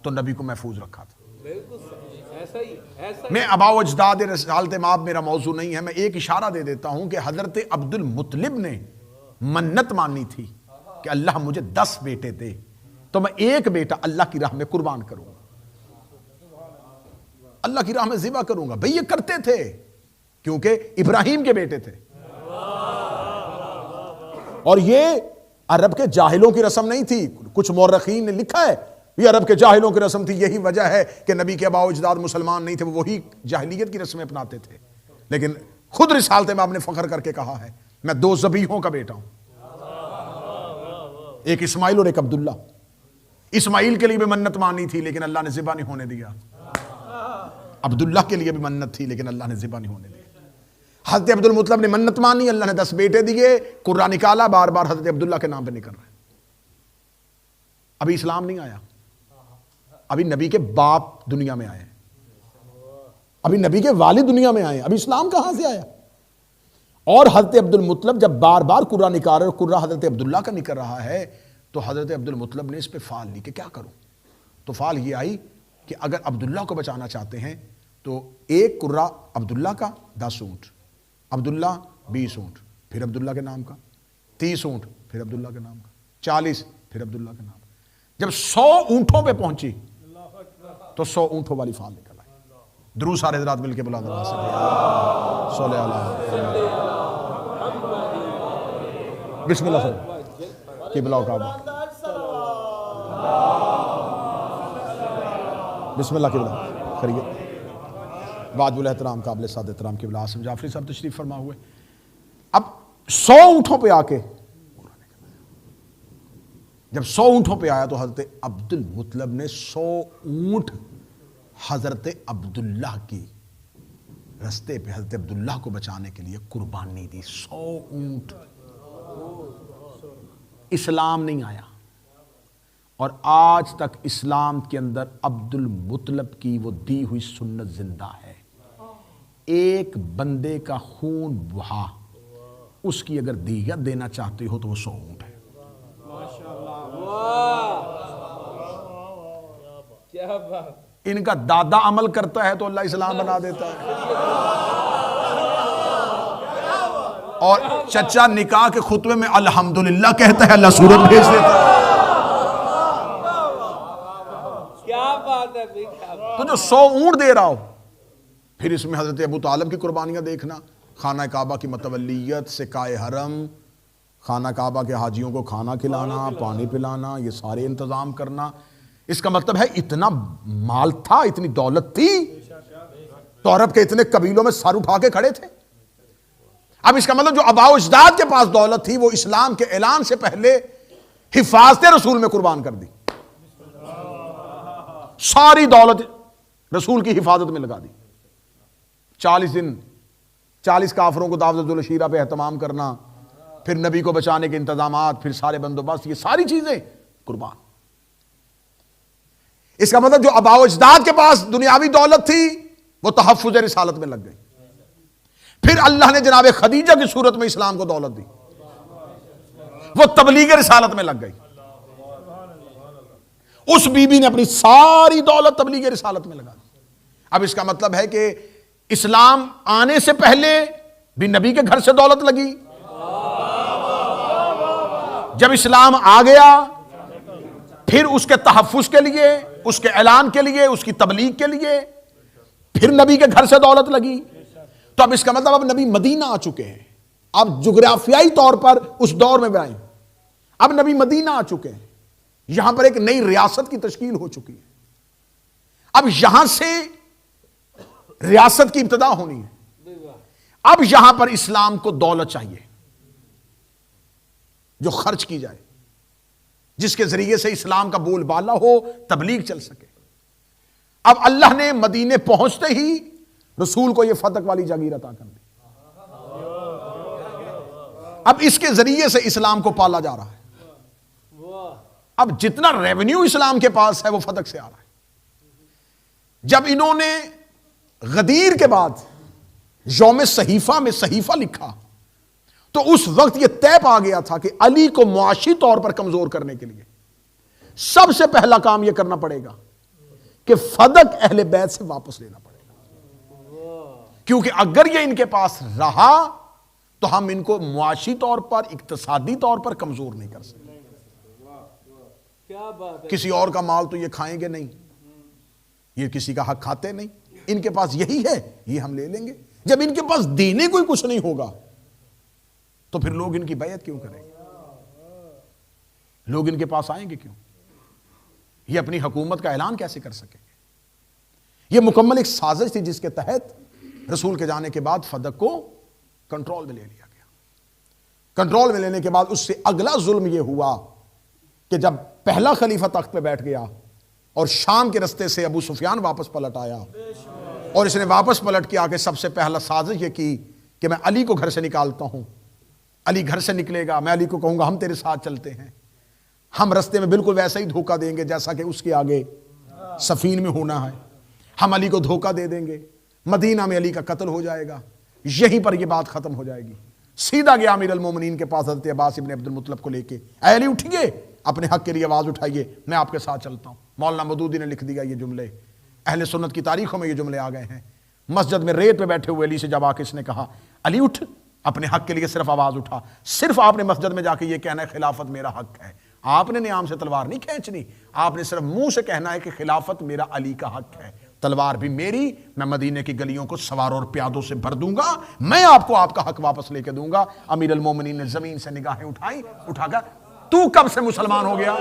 Speaker 1: تو نبی کو محفوظ رکھا تھا. میں آباء و اجداد رسالت مآب میرا موضوع نہیں ہے، میں ایک اشارہ دے دیتا ہوں کہ حضرت عبد المطلب نے منت مانی تھی کہ اللہ مجھے 10 بیٹے دے تو میں ایک بیٹا اللہ کی راہ میں قربان کروں. اللہ کی راہ میں ذبح کروں گا. بھئی یہ کرتے تھے کیونکہ ابراہیم کے بیٹے تھے. اور یہ عرب کے جاہلوں کی رسم نہیں تھی. کچھ مورخین نے لکھا ہے یہ عرب کے جاہلوں کی رسم تھی. یہی وجہ ہے کہ نبی کے آباء و اجداد مسلمان نہیں تھے, وہی جاہلیت کی رسمیں اپناتے تھے. لیکن خود رسالت میں آپ نے فخر کر کے کہا ہے میں 2 ذبیحوں کا بیٹا ہوں, ایک اسماعیل اور ایک عبداللہ. اسماعیل کے لیے بھی منت مانی تھی لیکن اللہ نے ذبح نہیں ہونے دیا. عبداللہ کے لیے بھی منت تھی لیکن اللہ نے ذبح نہیں ہونے دیا. حضرت عبد المطلب نے منت مانی, اللہ نے 10 بیٹے دیے, قرہ نکالا, بار بار حضرت عبداللہ کے نام پہ نکل رہے. ابھی اسلام نہیں آیا, ابھی نبی کے باپ دنیا میں آئے, ابھی نبی کے والد دنیا میں آئے, ابھی اسلام کہاں سے آیا. اور حضرت عبد المطلب جب بار بار قرہ نکال رہے, قرہ حضرت عبداللہ کا نکل رہا ہے, تو حضرت عبد المطلب نے اس پہ فال لی کہ کیا کروں. تو فال یہ آئی کہ اگر عبداللہ کو بچانا چاہتے ہیں تو ایک قرہ عبداللہ کا 10 اونٹ, عبداللہ 20 اونٹ, پھر عبداللہ کے نام کا 30 اونٹ, پھر عبداللہ کے نام کا 40, پھر عبداللہ کے نام کا. جب 100 اونٹوں پہ پہنچی تو 100 اونٹوں والی فال نکل آئی. درود سارے حضرات مل کے بلند آواز سے صلی اللہ بسم اللہ صلی قبلہ و کعبہ, بسم اللہ قبلہ خیریت. واجب الاحترام قابل سعادت احترام قبلہ عاصم جعفری صاحب تشریف فرما ہوئے. اب 100 اونٹوں پہ آ کے جب 100 اونٹوں پہ آیا تو حضرت عبد المطلب نے 100 اونٹ حضرت عبداللہ کی رستے پہ حضرت عبداللہ کو بچانے کے لیے قربانی دی. 100 اونٹ. اسلام نہیں آیا اور آج تک اسلام کے اندر عبد المطلب کی وہ دی ہوئی سنت زندہ ہے. ایک بندے کا خون بہا, اس کی اگر دیت دینا چاہتے ہو تو وہ 100 اونٹ ہے. ان کا دادا عمل کرتا ہے تو اللہ اسلام بنا دیتا ہے, اور چچا نکاح کے خطبے میں الحمدللہ کہتا ہے اللہ سورت بھیج دیتا ہے. تو جو 100 اونٹ دے رہا ہو, پھر اس میں حضرت ابو طالب کی قربانیاں دیکھنا, خانہ کعبہ کی متولیت, سکائے حرم, خانہ کعبہ کے حاجیوں کو کھانا کھلانا, پانی پلانا, یہ سارے انتظام کرنا. اس کا مطلب ہے اتنا مال تھا, اتنی دولت تھی تو عرب کے اتنے قبیلوں میں سر اٹھا کے کھڑے تھے. اب اس کا مطلب جو آباء و اجداد کے پاس دولت تھی وہ اسلام کے اعلان سے پہلے حفاظت رسول میں قربان کر دی. ساری دولت رسول کی حفاظت میں لگا دی. 40 دن 40 کافروں کو دعوت العشیرہ پہ اہتمام کرنا, پھر نبی کو بچانے کے انتظامات, پھر سارے بندوبست, یہ ساری چیزیں قربان. اس کا مطلب جو آباء و اجداد کے پاس دنیاوی دولت تھی وہ تحفظ رسالت میں لگ گئی. پھر اللہ نے جناب خدیجہ کی صورت میں اسلام کو دولت دی, وہ تبلیغ رسالت میں لگ گئی. اس بی بی نے اپنی ساری دولت تبلیغ رسالت میں لگا دی. اب اس کا مطلب ہے کہ اسلام آنے سے پہلے بھی نبی کے گھر سے دولت لگی, جب اسلام آ گیا پھر اس کے تحفظ کے لیے, اس کے اعلان کے لیے, اس کی تبلیغ کے لیے پھر نبی کے گھر سے دولت لگی. تو اب اس کا مطلب اب نبی مدینہ آ چکے ہیں, اب جغرافیائی طور پر اس دور میں آئے, اب نبی مدینہ آ چکے ہیں, یہاں پر ایک نئی ریاست کی تشکیل ہو چکی ہے. اب یہاں سے ریاست کی ابتدا ہونی ہے. اب یہاں پر اسلام کو دولت چاہیے جو خرچ کی جائے, جس کے ذریعے سے اسلام کا بول بالا ہو, تبلیغ چل سکے. اب اللہ نے مدینے پہنچتے ہی رسول کو یہ فتح والی جاگیر عطا کر دی. اب اس کے ذریعے سے اسلام کو پالا جا رہا ہے. اب جتنا ریونیو اسلام کے پاس ہے وہ فتح سے آ رہا ہے. جب انہوں نے غدیر کے بعد یوم صحیفہ میں صحیفہ لکھا تو اس وقت یہ طے پا گیا تھا کہ علی کو معاشی طور پر کمزور کرنے کے لیے سب سے پہلا کام یہ کرنا پڑے گا کہ فدق اہل بیت سے واپس لینا پڑے گا, کیونکہ اگر یہ ان کے پاس رہا تو ہم ان کو معاشی طور پر, اقتصادی طور پر کمزور نہیں کر سکتے. کسی اور کا مال تو یہ کھائیں گے نہیں, یہ کسی کا حق کھاتے نہیں, ان کے پاس یہی ہے یہ ہم لے لیں گے. جب ان کے پاس دینے کوئی کچھ نہیں ہوگا تو پھر لوگ ان کی بیعت کیوں کریں گے؟ لوگ ان کے پاس آئیں گے کیوں؟ یہ اپنی حکومت کا اعلان کیسے کر سکیں گے؟ یہ مکمل ایک سازش تھی جس کے تحت رسول کے جانے کے بعد فدق کو کنٹرول میں لے لیا گیا. کنٹرول میں لینے کے بعد اس سے اگلا ظلم یہ ہوا کہ جب پہلا خلیفہ تخت پہ بیٹھ گیا اور شام کے رستے سے ابو سفیان واپس پلٹ آیا اور اس نے واپس پلٹ کے آگے سب سے پہلا سازش یہ کی کہ میں علی کو گھر سے نکالتا ہوں. علی گھر سے نکلے گا, میں علی کو کہوں گا ہم تیرے ساتھ چلتے ہیں, ہم رستے میں بالکل ویسا ہی دھوکہ دیں گے جیسا کہ اس کے آگے سفین میں ہونا ہے. ہم علی کو دھوکہ دے دیں گے, مدینہ میں علی کا قتل ہو جائے گا, یہیں پر یہ بات ختم ہو جائے گی. سیدھا گیا امیر المومنین کے پاس حضرت عباس ابن عبد المطلب کو لے کے, اے علی اٹھیے, اپنے حق کے لیے آواز اٹھائیے, میں آپ کے ساتھ چلتا ہوں. مولانا مودودی نے لکھ دیا یہ جملے, اہل سنت کی تاریخوں میں یہ جملے آ گئے ہیں. مسجد میں ریت پہ بیٹھے ہوئے علی سے جب آ کے اس نے کہا علی اٹھ, اپنے حق کے لیے صرف آواز اٹھا. صرف آپ نے مسجد میں جا کے یہ کہنا ہے خلافت میرا حق ہے. آپ نے نیام سے تلوار نہیں کھینچنی, آپ نے صرف منہ سے کہنا ہے کہ خلافت میرا علی کا حق ہے, تلوار بھی میری, میں مدینے کی گلیوں کو سواروں اور پیادوں سے بھر دوں گا, میں آپ کو آپ کا حق واپس لے کے دوں گا. امیر المومنین نے زمین سے نگاہیں اٹھائیں, اٹھا کر تو کب سے مسلمان ہو گیا؟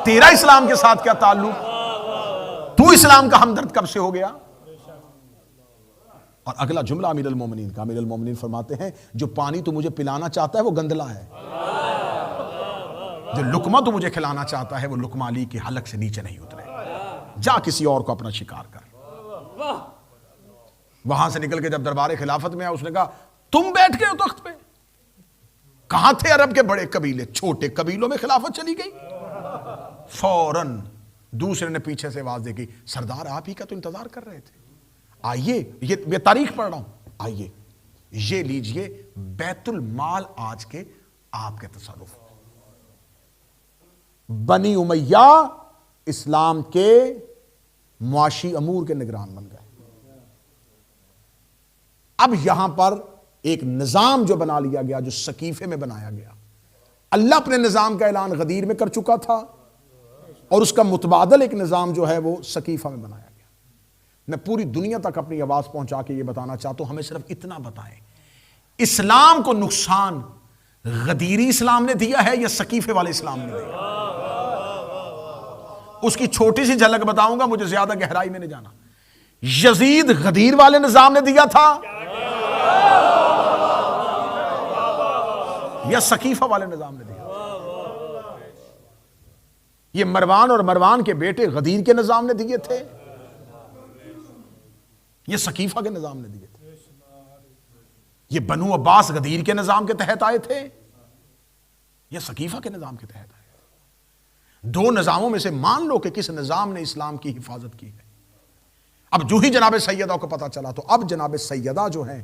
Speaker 1: تیرا اسلام کے ساتھ کیا تعلق؟ تو اسلام کا ہمدرد کب سے ہو گیا؟ اور اگلا جملہ امیر المومنین کا, امیر المومنین فرماتے ہیں جو پانی تو مجھے پلانا چاہتا ہے وہ گندلا ہے, جو لقمہ تو مجھے کھلانا چاہتا ہے وہ لقمہ علی کے حلق سے نیچے نہیں اترے, جا کسی اور کو اپنا شکار کر. وہاں سے نکل کے جب دربار خلافت میں آیا اس نے کہا تم بیٹھ گئے ہو تخت پہ, کہاں تھے عرب کے بڑے قبیلے؟ چھوٹے قبیلوں میں خلافت چلی گئی. فوراً دوسرے نے پیچھے سے آواز دے گی سردار آپ ہی کا تو انتظار کر رہے تھے, آئیے, یہ تاریخ پڑھ رہا ہوں, آئیے یہ لیجئے بیت المال آج کے آپ کے تصرف. بنی امیہ اسلام کے معاشی امور کے نگران بن گئے. اب یہاں پر ایک نظام جو بنا لیا گیا, جو سقیفے میں بنایا گیا, اللہ اپنے نظام کا اعلان غدیر میں کر چکا تھا اور اس کا متبادل ایک نظام جو ہے وہ سقیفہ میں بنایا گیا. میں پوری دنیا تک اپنی آواز پہنچا کے یہ بتانا چاہتا ہوں, ہمیں صرف اتنا بتائیں اسلام کو نقصان غدیری اسلام نے دیا ہے یا سقیفے والے اسلام نے دیا؟ اس کی چھوٹی سی جھلک بتاؤں گا, مجھے زیادہ گہرائی میں نہیں جانا. یزید غدیر والے نظام نے دیا تھا یا سقیفہ والے نظام نے دیا؟ یہ مروان اور مروان کے بیٹے غدیر کے نظام نے دیے تھے, یہ سقیفہ کے نظام نے دیے تھے. یہ بنو عباس غدیر کے نظام کے تحت آئے تھے یا سقیفہ کے نظام کے تحت آئے؟ دو نظاموں میں سے مان لو کہ کس نظام نے اسلام کی حفاظت کی ہے. اب جو ہی جناب سیدہ کو پتا چلا تو اب جناب سیدہ جو ہیں,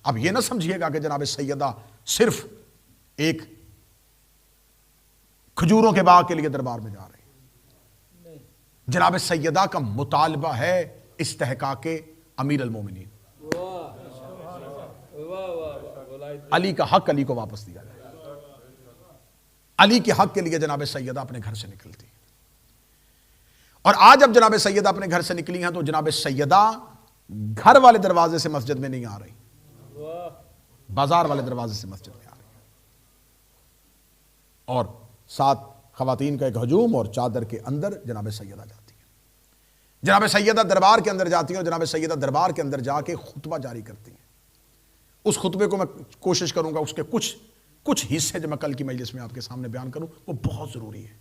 Speaker 1: اب یہ نہ سمجھیے گا کہ جناب سیدہ صرف ایک کھجوروں کے باغ کے لیے دربار میں جا رہے ہیں. جناب سیدہ کا مطالبہ ہے استحقاق امیر المومنین, علی کا حق علی کو واپس دیا جائے. علی کے حق کے لیے جناب سیدہ اپنے گھر سے نکلتی ہے. اور آج جب جناب سیدہ اپنے گھر سے نکلی ہیں تو جناب سیدہ گھر والے دروازے سے مسجد میں نہیں آ رہی, بازار والے دروازے سے مسجد میں آ رہی ہیں. اور ساتھ خواتین کا ایک ہجوم اور چادر کے اندر جناب سیدہ جاتی ہیں. جناب سیدہ دربار کے اندر جاتی ہیں اور جناب سیدہ دربار کے اندر جا کے خطبہ جاری کرتی ہیں. اس خطبے کو میں کوشش کروں گا اس کے کچھ حصے جو میں کل کی مجلس میں آپ کے سامنے بیان کروں, وہ بہت ضروری ہے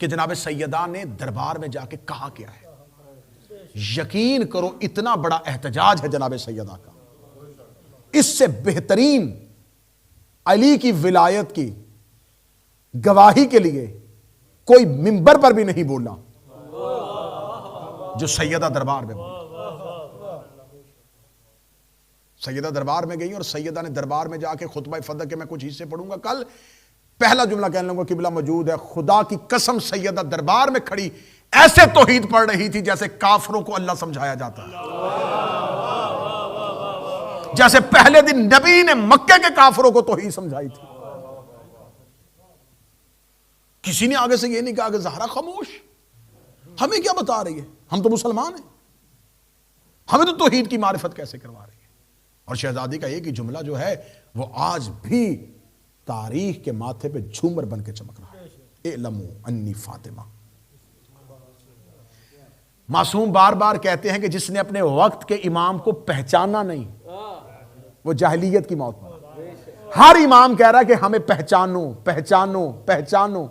Speaker 1: کہ جناب سیدہ نے دربار میں جا کے کہا کیا ہے. یقین کرو اتنا بڑا احتجاج ہے جناب سیدہ کا, اس سے بہترین علی کی ولایت کی گواہی کے لیے کوئی منبر پر بھی نہیں بولا جو سیدہ دربار میں بولا. سیدہ دربار میں گئی اور سیدہ نے دربار میں جا کے خطبہ فدق کے میں کچھ حصے پڑھوں گا کل. پہلا جملہ کہنے لوں گا قبلہ موجود ہے, خدا کی قسم سیدہ دربار میں کھڑی ایسے توحید پڑھ رہی تھی جیسے کافروں کو اللہ سمجھایا جاتا ہے, جیسے پہلے دن نبی نے مکے کے کافروں کو توحید سمجھائی تھی. کسی نے آگے سے یہ نہیں کہا کہ زہرا خاموش, ہمیں کیا بتا رہی ہے؟ ہم تو مسلمان ہیں، ہمیں تو توحید کی معرفت کیسے کروا رہی ہے؟ اور شہزادی کا ایک ہی جملہ جو ہے وہ آج بھی تاریخ کے ماتھے پہ جھومر بن کے چمک رہا ہے، اعلموا انی فاطمہ۔ معصوم بار بار کہتے ہیں کہ جس نے اپنے وقت کے امام کو پہچانا نہیں وہ جاہلیت کی موت مرا۔ ہر امام کہہ رہا ہے کہ ہمیں پہچانو پہچانو پہچانو۔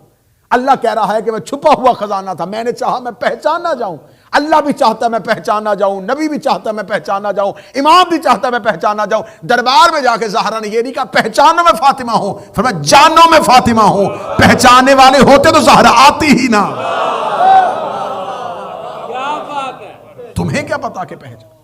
Speaker 1: اللہ کہہ رہا ہے کہ میں چھپا ہوا خزانہ تھا، میں نے چاہا میں پہچان نہ جاؤں۔ اللہ بھی چاہتا ہے میں پہچان نہ جاؤں، نبی بھی چاہتا ہے میں پہچان نہ جاؤں، امام بھی چاہتا ہے میں پہچان نہ جاؤں۔ دربار میں جا کے زہرا نے یہ نہیں کہا پہچانو میں فاطمہ ہوں، فرمایا جانو میں فاطمہ ہوں۔ پہچاننے والے ہوتے تو زہرا آتی ہی نہ۔ تمہیں کیا پتا کہ پہچان؟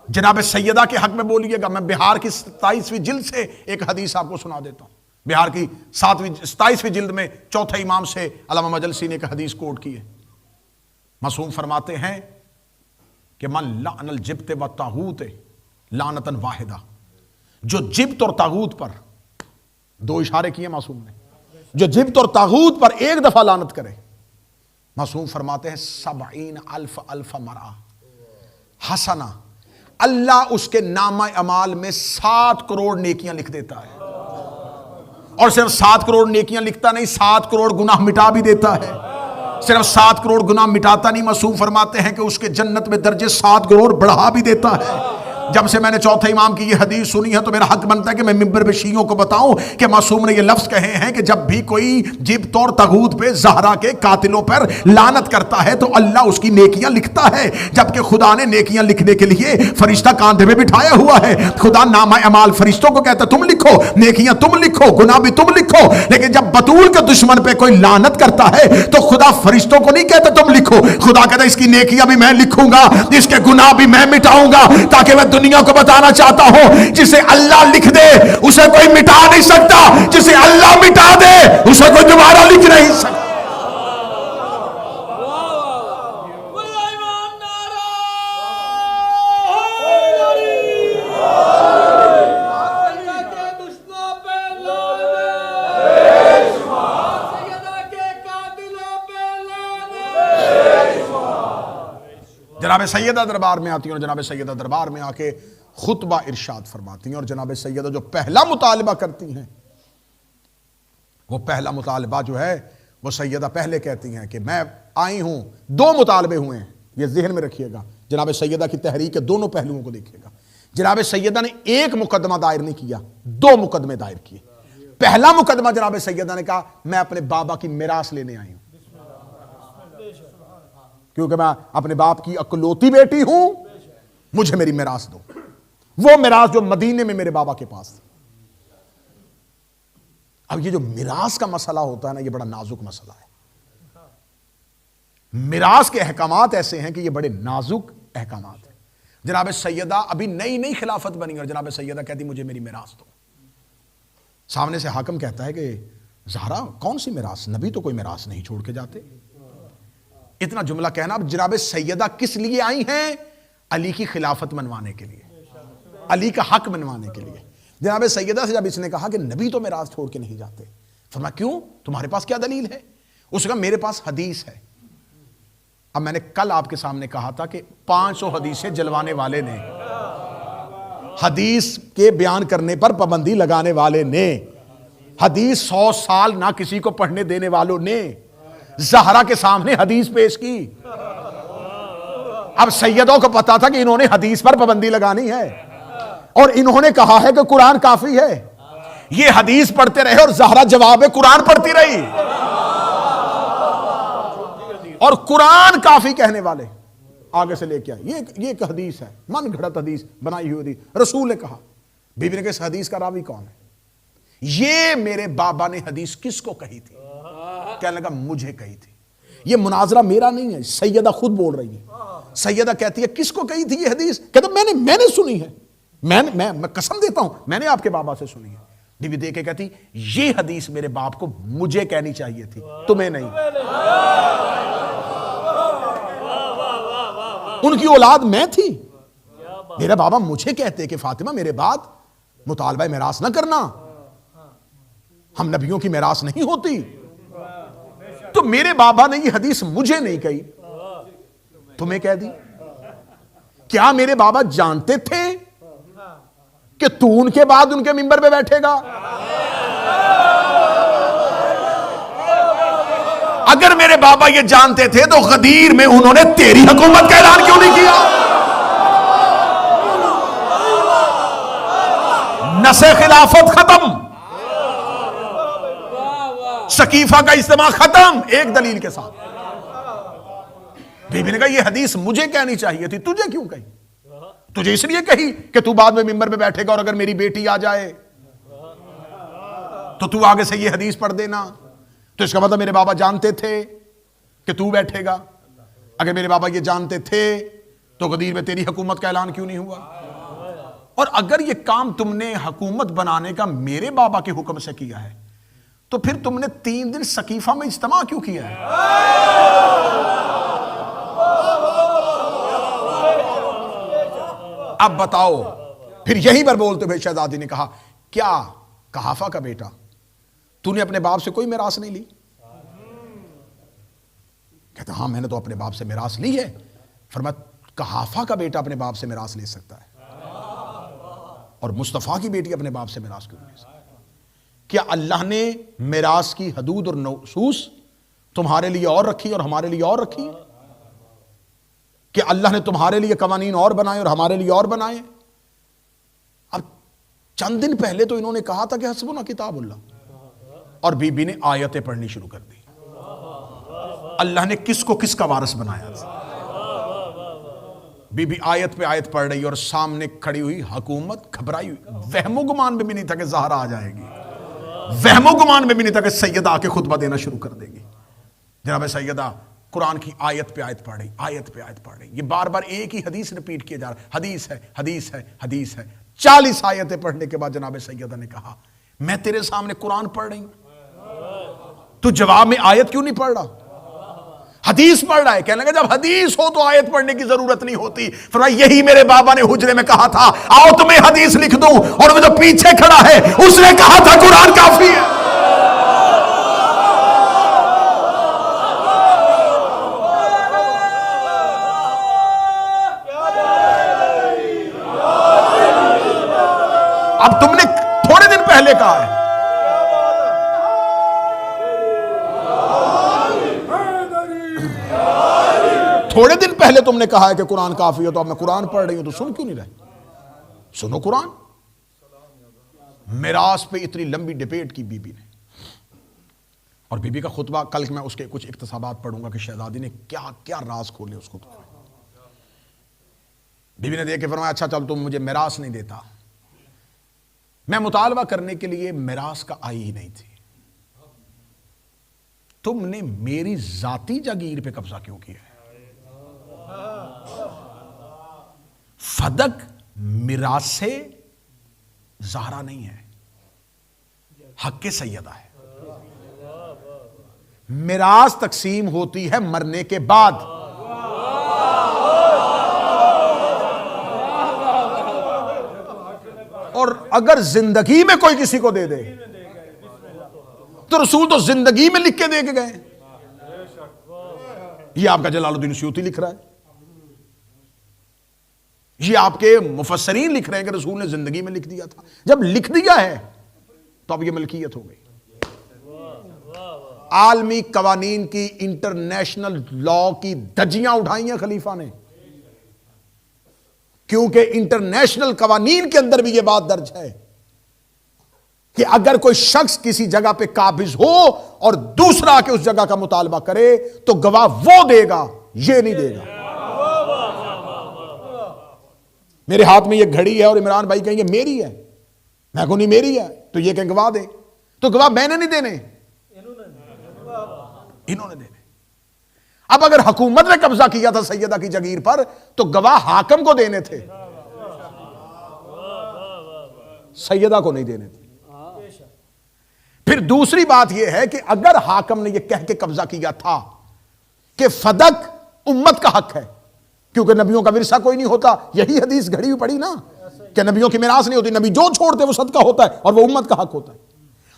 Speaker 1: جناب سیدہ کے حق میں بولیے گا۔ میں بہار کی 27ویں جلد سے ایک حدیث آپ کو سنا دیتا ہوں۔ بہار کی 27ویں جلد میں چوتھے امام سے علامہ مجلسی نے ایک حدیث کوٹ کی ہے۔ معصوم فرماتے ہیں کہ من لعن الجبت والطاغوت لعنتاً واحدہ، جو جبت اور طاغوت پر، دو اشارے کیے معصوم نے، جو جبت اور طاغوت پر ایک دفعہ لعنت کرے، معصوم فرماتے ہیں 70,000 مرہ حسنہ، اللہ اس کے نامہ اعمال میں 7 کروڑ نیکیاں لکھ دیتا ہے۔ اور صرف 7 کروڑ نیکیاں لکھتا نہیں، 7 کروڑ گناہ مٹا بھی دیتا ہے۔ صرف 7 کروڑ گناہ مٹاتا نہیں، معصوم فرماتے ہیں کہ اس کے جنت میں درجے 7 کروڑ بڑھا بھی دیتا ہے۔ جب سے میں نے چوتھے امام کی یہ حدیث سنی ہے تو میرا حق بنتا ہے کہ میں منبر پہ شیعوں کو بتاؤں کہ معصوم نے یہ لفظ کہے ہیں کہ جب بھی کوئی جبت اور طاغوت پہ، زہرا کے قاتلوں پر لعنت کرتا ہے تو اللہ اس کی نیکیاں لکھتا ہے، جبکہ خدا نے نیکیاں لکھنے کے لیے فرشتہ کاندھے پہ بٹھایا ہوا ہے۔ خدا نامہ اعمال فرشتوں کو کہتا ہے تم لکھو، نیکیاں تم لکھو، گناہ بھی تم لکھو، لیکن جب بطول کے دشمن پہ کوئی لعنت کرتا ہے تو خدا فرشتوں کو نہیں کہتا تم لکھو، خدا کہتا ہے اس کی نیکیاں بھی میں لکھوں گا، اس کے گناہ بھی میں مٹاؤں گا، تاکہ میں دنیا کو بتانا چاہتا ہوں جسے اللہ لکھ دے اسے کوئی مٹا نہیں سکتا، جسے اللہ مٹا دے اسے کوئی دوبارہ لکھ نہیں سکتا۔ جناب سیدہ دربار میں آتی ہیں اور جناب سیدہ دربار میں آ کے خطبہ ارشاد فرماتی ہیں، اور جناب سیدہ جو پہلا مطالبہ کرتی ہیں وہ پہلا مطالبہ جو ہے وہ سیدہ پہلے کہتی ہیں کہ میں آئی ہوں، 2 مطالبے ہوئے ہیں، یہ ذہن میں رکھیے گا۔ جناب سیدہ کی تحریک کے دونوں پہلوؤں کو دیکھیے گا۔ جناب سیدہ نے ایک مقدمہ دائر نہیں کیا، 2 مقدمے دائر کیے۔ پہلا مقدمہ جناب سیدہ نے کہا میں اپنے بابا کی میراث لینے آئی ہوں، کیونکہ میں اپنے باپ کی اکلوتی بیٹی ہوں، مجھے میری میراث دو، وہ میراث جو مدینے میں میرے بابا کے پاس تھی۔ اب یہ جو میراث کا مسئلہ ہوتا ہے نا، یہ بڑا نازک مسئلہ ہے۔ میراث کے احکامات ایسے ہیں کہ یہ بڑے نازک احکامات ہیں۔ جناب سیدہ ابھی نئی خلافت بنی اور جناب سیدہ کہتی مجھے میری میراث دو۔ سامنے سے حاکم کہتا ہے کہ زہرا کون سی میراث، نبی تو کوئی میراث نہیں چھوڑ کے جاتے۔ اتنا جملہ کہنا۔ اب جناب سیدہ کس لیے آئی ہیں؟ علی کی خلافت منوانے کے لیے، علی کا حق منوانے کے لیے۔ جناب سیدہ سے جب اس نے کہا کہ نبی تو میراث چھوڑ کے نہیں جاتے، فرمایا کیوں، تمہارے پاس کیا دلیل ہے؟ اس نے کہا میرے پاس حدیث ہے۔ اب میں نے کل آپ کے سامنے کہا تھا کہ 500 حدیثیں جلوانے والے نے، حدیث کے بیان کرنے پر پابندی لگانے والے نے، حدیث 100 سال نہ کسی کو پڑھنے دینے والوں نے زہرا کے سامنے حدیث پیش کی۔ اب سیدوں کو پتا تھا کہ انہوں نے حدیث پر پابندی لگانی ہے اور انہوں نے کہا ہے کہ قرآن کافی ہے۔ یہ حدیث پڑھتے رہے اور زہرا جواب قرآن پڑھتی رہی، اور قرآن کافی کہنے والے آگے سے لے کے آئے۔ یہ ایک حدیث ہے، من گھڑت حدیث، بنائی ہوئی حدیث۔ رسول نے کہا، بی بی نے کہا اس حدیث کا راوی کون ہے؟ یہ میرے بابا نے حدیث کس کو کہی تھی؟ کہنے لگا مجھے کہی تھی۔ یہ مناظرہ میرا نہیں ہے، سیدہ خود بول رہی ہے۔ سیدہ کہتی ہے کس کو کہی تھی یہ حدیث؟ کہتا میں نے سنی ہے، میں قسم دیتا ہوں میں نے آپ کے بابا سے سنی ہے۔ بی بی دے کے کہتی یہ حدیث میرے باپ کو مجھے کہنی چاہیے تھی، تمہیں نہیں۔ ان کی اولاد میں تھی، میرے بابا مجھے کہتے کہ فاطمہ میرے بعد مطالبہ میراث نہ کرنا، ہم نبیوں کی میراث نہیں ہوتی۔ تو میرے بابا نے یہ حدیث مجھے نہیں کہی، تمہیں کہہ دی۔ کیا میرے بابا جانتے تھے کہ تو ان کے بعد ان کے منبر پہ بیٹھے گا؟ اگر میرے بابا یہ جانتے تھے تو غدیر میں انہوں نے تیری حکومت کا اعلان کیوں نہیں کیا؟ نسخ خلافت ختم، سقیفہ کا اجتماع ختم، ایک دلیل کے ساتھ۔ بی بی نے کہا یہ حدیث مجھے کہنی چاہیے تھی، تجھے کیوں کہی؟ تجھے اس لیے کہی کہ تو بعد میں منبر پہ بیٹھے گا اور اگر میری بیٹی آ جائے تو تو آگے سے یہ حدیث پڑھ دینا۔ تو اس کا مطلب میرے بابا جانتے تھے کہ تو بیٹھے گا۔ اگر میرے بابا یہ جانتے تھے تو غدیر میں تیری حکومت کا اعلان کیوں نہیں ہوا؟ اور اگر یہ کام تم نے حکومت بنانے کا میرے بابا کے حکم سے کیا ہے تو پھر تم نے 3 دن سقیفہ میں اجتماع کیوں کیا ہے؟ اب بتاؤ۔ پھر یہیں پر بولتے ہوئے شہزادی نے کہا کیا قحافہ کا بیٹا تو نے اپنے باپ سے کوئی میراث نہیں لی؟ کہتا ہاں میں نے تو اپنے باپ سے میراث لی ہے۔ فرمایا قحافہ کا بیٹا اپنے باپ سے میراث لے سکتا ہے اور مصطفیٰ کی بیٹی اپنے باپ سے میراث کیوں نہیں لے سکتی؟ کیا اللہ نے میراث کی حدود اور نصوص تمہارے لیے اور رکھی اور ہمارے لیے اور رکھی؟ کہ اللہ نے تمہارے لیے قوانین اور بنائے اور ہمارے لیے اور بنائے؟ اب چند دن پہلے تو انہوں نے کہا تھا کہ حسبنا کتاب اللہ، اور بی بی نے آیتیں پڑھنی شروع کر دی۔ اللہ نے کس کو کس کا وارث بنایا تھا؟ بی بی آیت پہ آیت پڑھ رہی اور سامنے کھڑی ہوئی حکومت گھبرائی ہوئی۔ وہم و گمان میں بھی نہیں تھا کہ زہرا آ جائے گی، وہم و گمان میں بھی نہیں تھا کہ سیدہ آ کے خطبہ دینا شروع کر دے گی۔ جناب سیدہ قرآن کی آیت پہ آیت پڑھ رہی، آیت پہ آیت پڑھ رہی، یہ بار بار ایک ہی حدیث ریپیٹ کیا جا رہا، حدیث ہے حدیث ہے حدیث ہے۔ 40 آیتیں پڑھنے کے بعد جناب سیدہ نے کہا میں تیرے سامنے قرآن پڑھ رہی ہوں، تو جواب میں آیت کیوں نہیں پڑھ رہا؟ حدیث پڑھ رہا ہے۔ کہنے لگا جب حدیث ہو تو آیت پڑھنے کی ضرورت نہیں ہوتی۔ فرمایا یہی میرے بابا نے حجرے میں کہا تھا آؤ تمہیں حدیث لکھ دوں، اور وہ جو پیچھے کھڑا ہے اس نے کہا تھا قرآن کافی ہے۔ اب تم نے تھوڑے دن پہلے کہا ہے، تھوڑے دن پہلے تم نے کہا ہے کہ قرآن کافی ہے، تو اب میں قرآن پڑھ رہی ہوں تو سن کیوں نہیں رہے؟ سنو قرآن۔ میراث پہ اتنی لمبی ڈیبیٹ کی بی بی نے، اور بی بی کا خطبہ کل میں اس کے کچھ اقتصابات پڑھوں گا کہ شہزادی نے کیا کیا راز کھولے اس خطبے میں۔ بی بی نے دیکھ کے فرمایا اچھا چل تم مجھے میراث نہیں دیتا، میں مطالبہ کرنے کے لیے میراث کا آئی ہی نہیں تھی، تم نے میری ذاتی جاگیر پہ قبضہ کیوں کیا ہے؟ فدق میراث سے زہرا نہیں ہے، حق سیدہ ہے۔ میراث تقسیم ہوتی ہے مرنے کے بعد۔ اور اگر زندگی میں کوئی کسی کو دے دے تو رسول تو زندگی میں لکھ کے دے کے گئے۔ یہ آپ کا جلال الدین سیوطی لکھ رہا ہے، یہ آپ کے مفسرین لکھ رہے ہیں کہ رسول نے زندگی میں لکھ دیا تھا۔ جب لکھ دیا ہے تو اب یہ ملکیت ہو گئی۔ عالمی قوانین کی انٹرنیشنل لا کی دھجیاں اٹھائی ہیں خلیفہ نے، کیونکہ انٹرنیشنل قوانین کے اندر بھی یہ بات درج ہے کہ اگر کوئی شخص کسی جگہ پہ قابض ہو اور دوسرا کے اس جگہ کا مطالبہ کرے تو گواہ وہ دے گا، یہ نہیں دے گا۔ میرے ہاتھ میں یہ گھڑی ہے اور عمران بھائی کہیں گے میری ہے، میں کہوں نہیں میری ہے، تو یہ کہیں گواہ دے، تو گواہ میں نے نہیں دینے، انہوں نے دینے۔ اب اگر حکومت نے قبضہ کیا تھا سیدہ کی جگیر پر تو گواہ حاکم کو دینے تھے، سیدہ کو نہیں دینے تھے۔ پھر دوسری بات یہ ہے کہ اگر حاکم نے یہ کہہ کے قبضہ کیا تھا کہ فدق امت کا حق ہے، کیونکہ نبیوں کا ورثہ کوئی نہیں ہوتا، یہی حدیث گھڑی ہوئی پڑی نا کہ نبیوں کی میراث نہیں ہوتی، نبی جو چھوڑتے وہ صدقہ ہوتا ہے اور وہ امت کا حق ہوتا ہے۔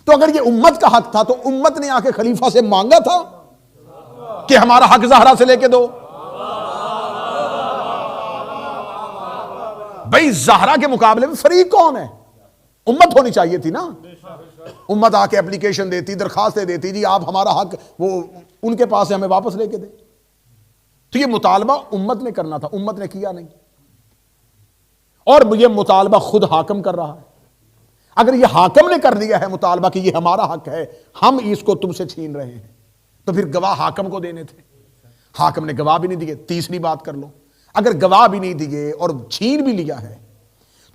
Speaker 1: تو اگر یہ امت کا حق تھا تو امت نے آ کے خلیفہ سے مانگا تھا کہ ہمارا حق زہرا سے لے کے دو. بھئی زہرا کے مقابلے میں فریق کون ہے؟ امت ہونی چاہیے تھی نا. امت آ کے اپلیکیشن دیتی، درخواستیں دیتی، جی آپ ہمارا حق وہ ان کے پاس ہے، ہمیں واپس لے کے دیں. تو یہ مطالبہ امت نے کرنا تھا، امت نے کیا نہیں. اور یہ مطالبہ خود حاکم کر رہا ہے. اگر یہ حاکم نے کر دیا ہے مطالبہ کہ یہ ہمارا حق ہے، ہم اس کو تم سے چھین رہے ہیں، تو پھر گواہ حاکم کو دینے تھے. حاکم نے گواہ بھی نہیں دیے. تیسری بات کر لو، اگر گواہ بھی نہیں دیے اور چھین بھی لیا ہے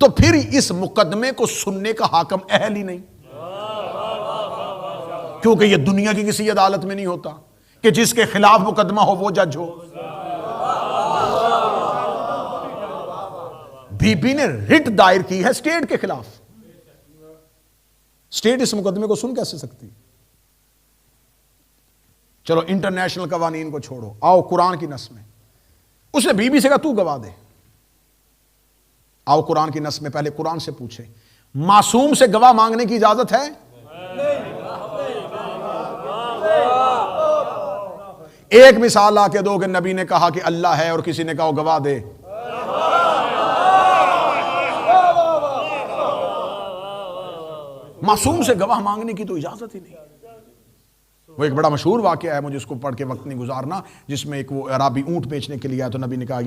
Speaker 1: تو پھر اس مقدمے کو سننے کا حاکم اہل ہی نہیں، کیونکہ یہ دنیا کی کسی عدالت میں نہیں ہوتا کہ جس کے خلاف مقدمہ ہو وہ جج ہو. بی بی نے رٹ دائر کی ہے اسٹیٹ کے خلاف. اسٹیٹ اس مقدمے کو سن کیسے سکتی؟ چلو انٹرنیشنل قوانین کو چھوڑو، آؤ قرآن کی نص میں. اس نے بی بی سے کہا تو گواہ دے. آؤ قرآن کی نص میں پہلے قرآن سے پوچھے معصوم سے گواہ مانگنے کی اجازت ہے؟ ایک مثال لا کے دو کہ نبی نے کہا کہ اللہ ہے اور کسی نے کہا گواہ دے. معصوم سے گواہ مانگنے کی تو اجازت ہی نہیں. وہ ایک بڑا مشہور واقعہ ہے، مجھے اس کو پڑھ کے وقت نہیں گزارنا، جس میں ایک وہ عرابی اونٹ بیچنے کے لیے آیا تو نبی نے کہا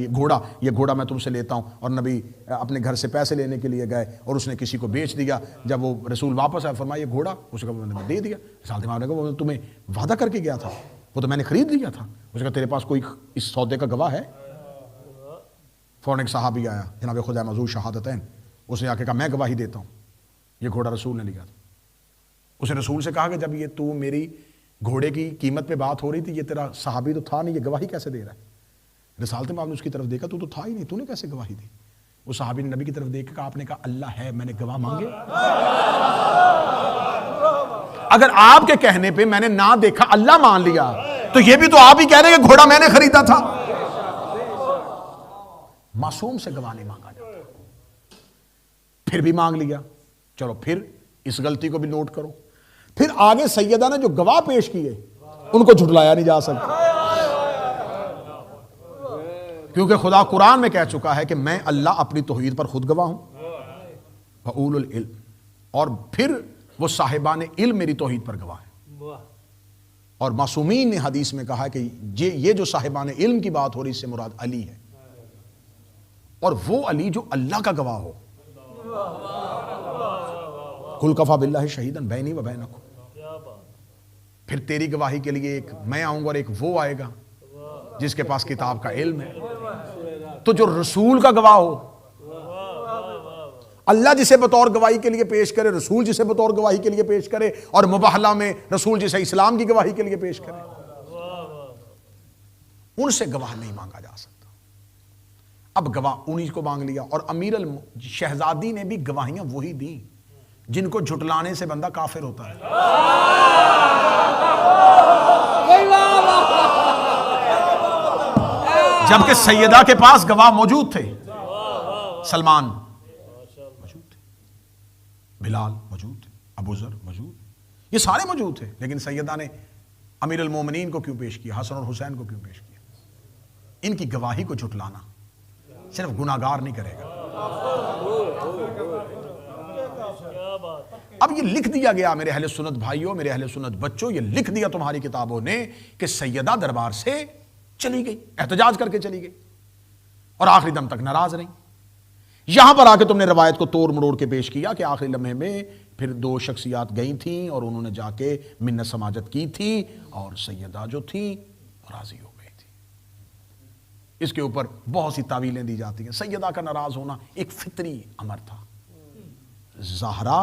Speaker 1: یہ گھوڑا میں تم سے لیتا ہوں. اور نبی اپنے گھر سے پیسے لینے کے لیے گئے اور اس نے کسی کو بیچ دیا. جب وہ رسول واپس آیا فرمایا یہ گھوڑا، اس کو میں نے دے دیا. سالت امام نے کہا وہ تمہیں وعدہ کر کے گیا تھا، وہ تو میں نے خرید لیا تھا. اس نے کہا تیرے پاس کوئی اس سودے کا گواہ ہے؟ فوراً ایک صحابی آیا جناب خدای معذور شہادتین، اس نے آ کے کہا میں گواہی دیتا ہوں یہ گھوڑا رسول نے لیا تھا. اس نے رسول سے کہا کہ جب یہ تو میری گھوڑے کی قیمت پہ بات ہو رہی تھی، یہ تیرا صحابی تو تھا نہیں، یہ گواہی کیسے دے رہا ہے؟ رسالت امام نے اس کی طرف دیکھا، تو تھا ہی نہیں، تو نے کیسے گواہی دی؟ وہ صحابی نے نبی کی طرف دیکھ کے کہا آپ نے کہا اللہ ہے، میں نے گواہ مانگے؟ اگر آپ کے کہنے پہ میں نے نہ دیکھا اللہ مان لیا تو یہ بھی تو آپ ہی کہہ رہے ہیں کہ گھوڑا میں نے خریدا تھا. معصوم سے گواہ نہیں مانگا جاتا. پھر بھی مانگ لیا، چلو پھر اس غلطی کو بھی نوٹ کرو. پھر آگے سیدہ نے جو گواہ پیش کیے ان کو جھٹلایا نہیں جا سکتا، کیونکہ خدا قرآن میں کہہ چکا ہے کہ میں اللہ اپنی توحید پر خود گواہ ہوں وَأُولُو الْعِلْمِ، اور پھر وہ صاحبان علم میری توحید پر گواہ ہیں. اور معصومین نے حدیث میں کہا کہ یہ جو صاحبان علم کی بات ہو رہی اس سے مراد علی ہے، اور وہ علی جو اللہ کا گواہ ہو. قُلْ كَفَىٰ بِاللَّهِ شَهِيدًا بَيْنِي وَبَيْنَكُمْ. پھر تیری گواہی کے لیے ایک میں آؤں گا اور ایک وہ آئے گا جس کے پاس کتاب کا علم ہے. تو جو رسول کا گواہ ہو، اللہ جسے بطور گواہی کے لیے پیش کرے، رسول جسے بطور گواہی کے لیے پیش کرے، اور مباہلہ میں رسول جسے اسلام کی گواہی کے لیے پیش کرے، ان سے گواہ نہیں مانگا جا سکتا. اب گواہ انہی کو مانگ لیا. اور امیر شہزادی نے بھی گواہیاں وہی دیں جن کو جھٹلانے سے بندہ کافر ہوتا ہے. جبکہ سیدہ کے پاس گواہ موجود تھے. سلمان موجود تھے، بلال موجود تھے، ابو ذر موجود، یہ سارے موجود تھے. لیکن سیدہ نے امیر المومنین کو کیوں پیش کیا، حسن اور حسین کو کیوں پیش کیا؟ ان کی گواہی کو جھٹلانا صرف گناہگار نہیں کرے گا. اب یہ لکھ دیا گیا میرے اہل سنت بھائیوں، میرے اہل سنت بچوں، یہ لکھ دیا تمہاری کتابوں نے کہ سیدہ دربار سے چلی گئی، احتجاج کر کے چلی گئی اور آخری دم تک ناراض رہی. یہاں پر آ کے تم نے روایت کو توڑ مڑوڑ کے پیش کیا کہ آخری لمحے میں پھر دو شخصیات گئی تھیں اور انہوں نے جا کے منت سماجت کی تھی اور سیدہ جو تھی راضی ہو گئی تھی. اس کے اوپر بہت سی تعویلیں دی جاتی ہیں. سیدہ کا ناراض ہونا ایک فطری امر تھا. زہرا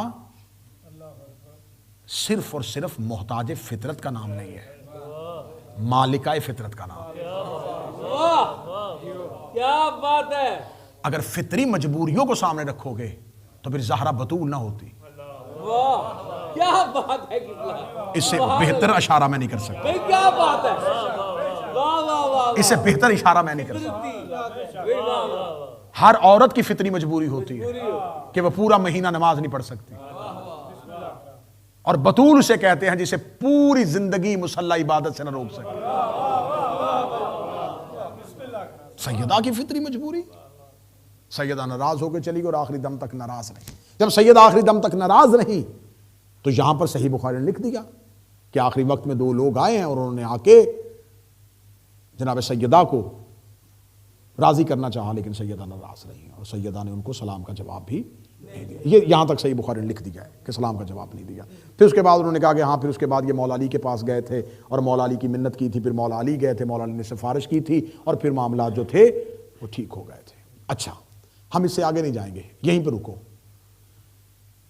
Speaker 1: صرف اور صرف محتاج فطرت کا نام نہیں ہے، مالکہ فطرت کا نام ہے.
Speaker 2: کیا بات ہے!
Speaker 1: اگر فطری مجبوریوں کو سامنے رکھو گے تو پھر زہرا بتول نہ ہوتی.
Speaker 2: واہ کیا بات ہے!
Speaker 1: اس سے بہتر اشارہ میں نہیں کر سکتا.
Speaker 2: کیا بات ہے! واہ واہ واہ!
Speaker 1: اس سے بہتر اشارہ میں نہیں کر سکتا. ہر عورت کی فطری مجبوری ہوتی ہے کہ وہ پورا مہینہ نماز نہیں پڑھ سکتی، اور بطول اسے کہتے ہیں جسے پوری زندگی مصلی عبادت سے نہ روک سکے. سیدہ کی فطری مجبوری. سیدہ ناراض ہو کے چلی گئی اور آخری دم تک ناراض رہی. جب سیدہ آخری دم تک ناراض رہی تو یہاں پر صحیح بخاری نے لکھ دیا کہ آخری وقت میں 2 لوگ آئے ہیں اور انہوں نے آ کے جناب سیدہ کو راضی کرنا چاہا، لیکن سیدہ ناراض رہی اور سیدہ نے ان کو سلام کا جواب بھی نہیں دیا. یہ یہاں تک صحیح بخاری نے لکھ دیا ہے کہ سلام کا جواب نہیں دیا. پھر اس کے بعد انہوں نے کہا کہ ہاں، پھر اس کے بعد یہ مولا علی کے پاس گئے تھے اور مولا علی کی منت کی تھی، پھر مولا علی گئے تھے، مولا علی نے سفارش کی تھی اور پھر معاملات جو تھے وہ ٹھیک ہو گئے تھے. اچھا، ہم اس سے آگے نہیں جائیں گے، یہیں پہ رکو.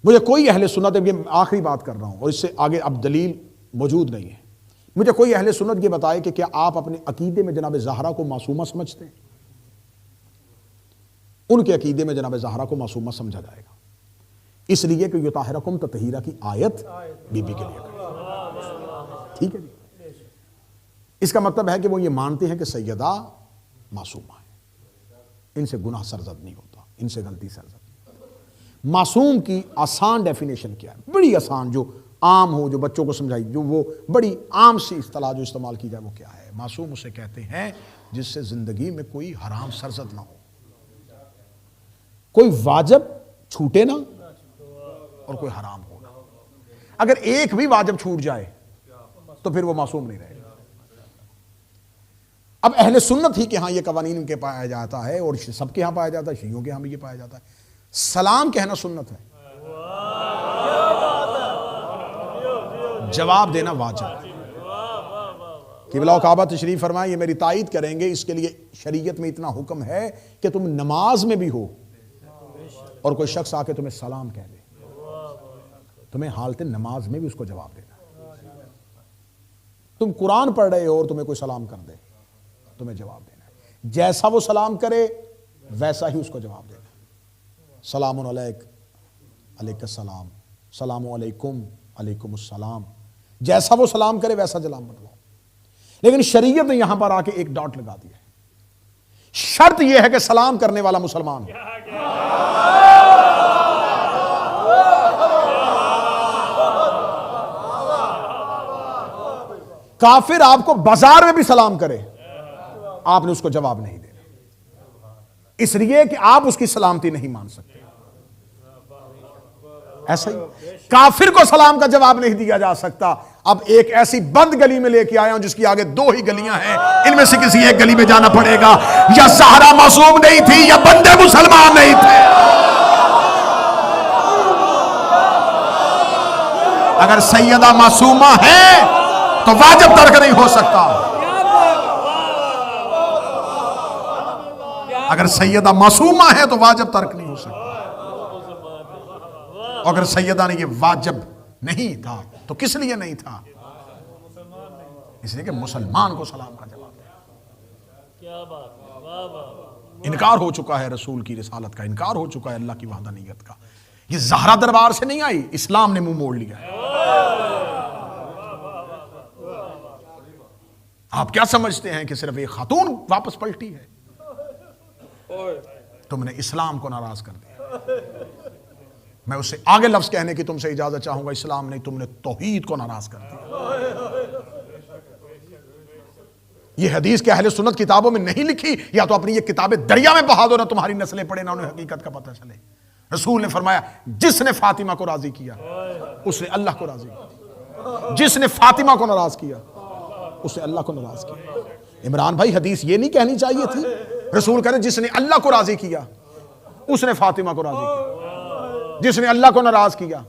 Speaker 1: مجھے کوئی اہل سنت، یہ آخری بات کر رہا ہوں اور اس سے آگے اب دلیل موجود نہیں ہے، مجھے کوئی اہل سنت یہ بتائے کہ کیا آپ اپنے عقیدے میں جناب زہرا کو معصومہ سمجھتے ہیں؟ ان کے عقیدے میں جناب زہرا کو معصومہ سمجھا جائے گا، اس لیے کہ یطہرکم تطہیرا کی آیت بی بی کے لیے ہے. ٹھیک ہے جی. اس کا مطلب ہے کہ وہ یہ مانتے ہیں کہ سیدہ معصومہ ہے، ان سے گناہ سرزد نہیں ہوتا، ان سے غلطی سرزد نہیں ہوتا. معصوم کی آسان ڈیفینیشن کیا ہے؟ بڑی آسان، جو عام ہو، جو بچوں کو سمجھائی، جو وہ بڑی عام سی اصطلاح جو استعمال کی جائے وہ کیا ہے؟ معصوم اسے کہتے ہیں جس سے زندگی میں کوئی حرام سرزد نہ ہو، کوئی واجب چھوٹے نہ اور کوئی حرام ہونا. اگر ایک بھی واجب چھوٹ جائے تو پھر وہ معصوم نہیں رہے گا. اب اہل سنت ہی کے ہاں یہ قوانین کے پایا جاتا ہے اور سب کے ہاں پایا جاتا ہے، شیعوں کے ہاں بھی یہ پایا جاتا ہے. سلام کہنا سنت ہے، جواب دینا واجب. قبلہ و کعبہ تشریف فرمائیں، یہ میری تائید کریں گے، اس کے لیے شریعت میں اتنا حکم ہے کہ تم نماز میں بھی ہو اور کوئی شخص آ کے تمہیں سلام کہہ دے، تمہیں حالت نماز میں بھی اس کو جواب دینا. تم قرآن پڑھ رہے ہو اور تمہیں کوئی سلام کر دے، تمہیں جواب دینا ہے. جیسا وہ سلام کرے ویسا ہی اس کو جواب دینا. سلام علیک، علیک السلام، سلام علیکم، علیکم السلام. جیسا وہ سلام کرے ویسا جواب بتلاؤ. لیکن شریعت نے یہاں پر آ کے ایک ڈاٹ لگا دیا ہے. شرط یہ ہے کہ سلام کرنے والا مسلمان ہو. کافر آپ کو بازار میں بھی سلام کرے، آپ نے اس کو جواب نہیں دینا، اس لیے کہ آپ اس کی سلامتی نہیں مان سکتے. ایسا ہی کافر کو سلام کا جواب نہیں دیا جا سکتا. اب ایک ایسی بند گلی میں لے کے آیا ہوں جس کی آگے 2 ہی گلیاں ہیں، ان میں سے کسی ایک گلی میں جانا پڑے گا. یا زہرا معصوم نہیں تھی یا بندے مسلمان نہیں تھے. اگر سیدہ معصومہ ہے تو واجب ترک نہیں ہو سکتا. اگر سیدہ معصومہ ہے تو واجب ترک نہیں ہو سکتا. اگر سیدہ نے یہ واجب نہیں تھا تو کس لیے نہیں تھا؟ اس لیے کہ مسلمان کو سلام کا جواب دیا. انکار ہو چکا ہے رسول کی رسالت کا، انکار ہو چکا ہے اللہ کی وحدانیت کا. یہ زہرا دربار سے نہیں آئی، اسلام نے منہ موڑ لیا ہے. آپ کیا سمجھتے ہیں کہ صرف ایک خاتون واپس پلٹی ہے؟ تم نے اسلام کو ناراض کر دیا. میں اس سے آگے لفظ کہنے کی تم سے اجازت چاہوں گا، اسلام نہیں، تم نے توحید کو ناراض کر دیا. یہ حدیث کے اہل سنت کتابوں میں نہیں لکھی، یا تو اپنی یہ کتابیں دریا میں بہا دو، نہ تمہاری نسلیں پڑھیں نہ انہیں حقیقت کا پتہ چلے. رسول نے فرمایا جس نے فاطمہ کو راضی کیا اس نے اللہ کو راضی کیا، جس نے فاطمہ کو ناراض کیا اس نے اللہ کو ناراض کیا. عمران بھائی حدیث یہ نہیں کہنی چاہیے تھی؟ رسول کہہ رہے جس نے اللہ کو راضی کیا اس نے فاطمہ کو راضی کیا، جس نے اللہ کو ناراض کیا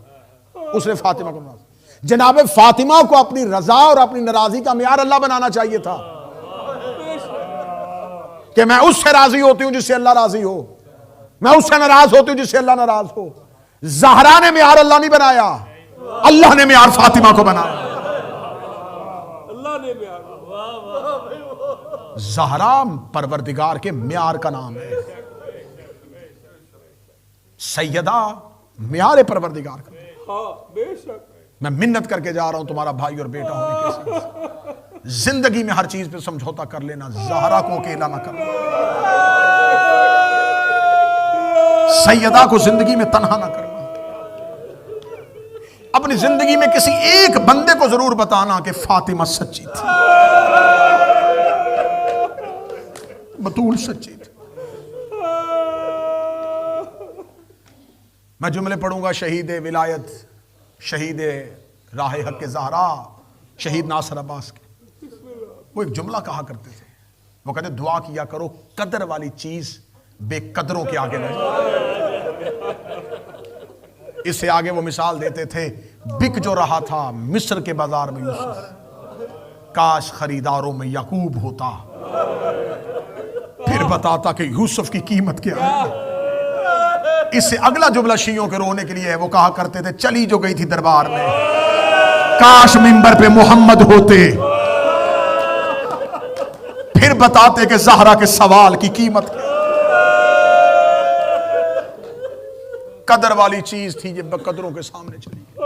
Speaker 1: اس نے فاطمہ کو ناراض. جناب فاطمہ کو اپنی رضا اور اپنی ناراضی کا معیار اللہ بنانا چاہیے تھا کہ میں اس سے راضی ہوتی ہوں جس سے اللہ راضی ہو، میں اس سے ناراض ہوتی ہوں جس سے اللہ ناراض ہو. زہرا نے معیار اللہ نہیں بنایا، اللہ نے معیار فاطمہ کو بنایا. زہرا پروردگار کے معیار کا نام ہے، سیدہ معیار پروردگار کا. میں منت کر کے جا رہا ہوں تمہارا بھائی اور بیٹا ہونے کے ساتھ، زندگی میں ہر چیز پہ سمجھوتا کر لینا، زہرا کو اکیلا نہ کرنا، سیدہ کو زندگی میں تنہا نہ کرنا. اب اپنی زندگی میں کسی ایک بندے کو ضرور بتانا کہ فاطمہ سچی تھی، بطول سچی تھی۔ میں جملے پڑھوں گا شہید ولایت، شہید راہ حق زہرا، شہید ناصر عباس کے۔ وہ ایک جملہ کہا کرتے تھے، وہ کہتے دعا کیا کرو قدر والی چیز بے قدروں کے آگے نہ جائے۔ اس سے آگے وہ مثال دیتے تھے، بک جو رہا تھا مصر کے بازار میں یوسف، کاش خریداروں میں یعقوب ہوتا، پھر بتاتا کہ یوسف کی قیمت کیا ہے۔ اس سے اگلا جملہ شیعوں کے رونے کے لیے ہے، وہ کہا کرتے تھے چلی جو گئی تھی دربار میں، کاش منبر پہ محمد ہوتے، پھر بتاتے کہ زہرا کے سوال کی قیمت کیا۔ قدر والی چیز تھی یہ بقدروں کے سامنے چلی گئی۔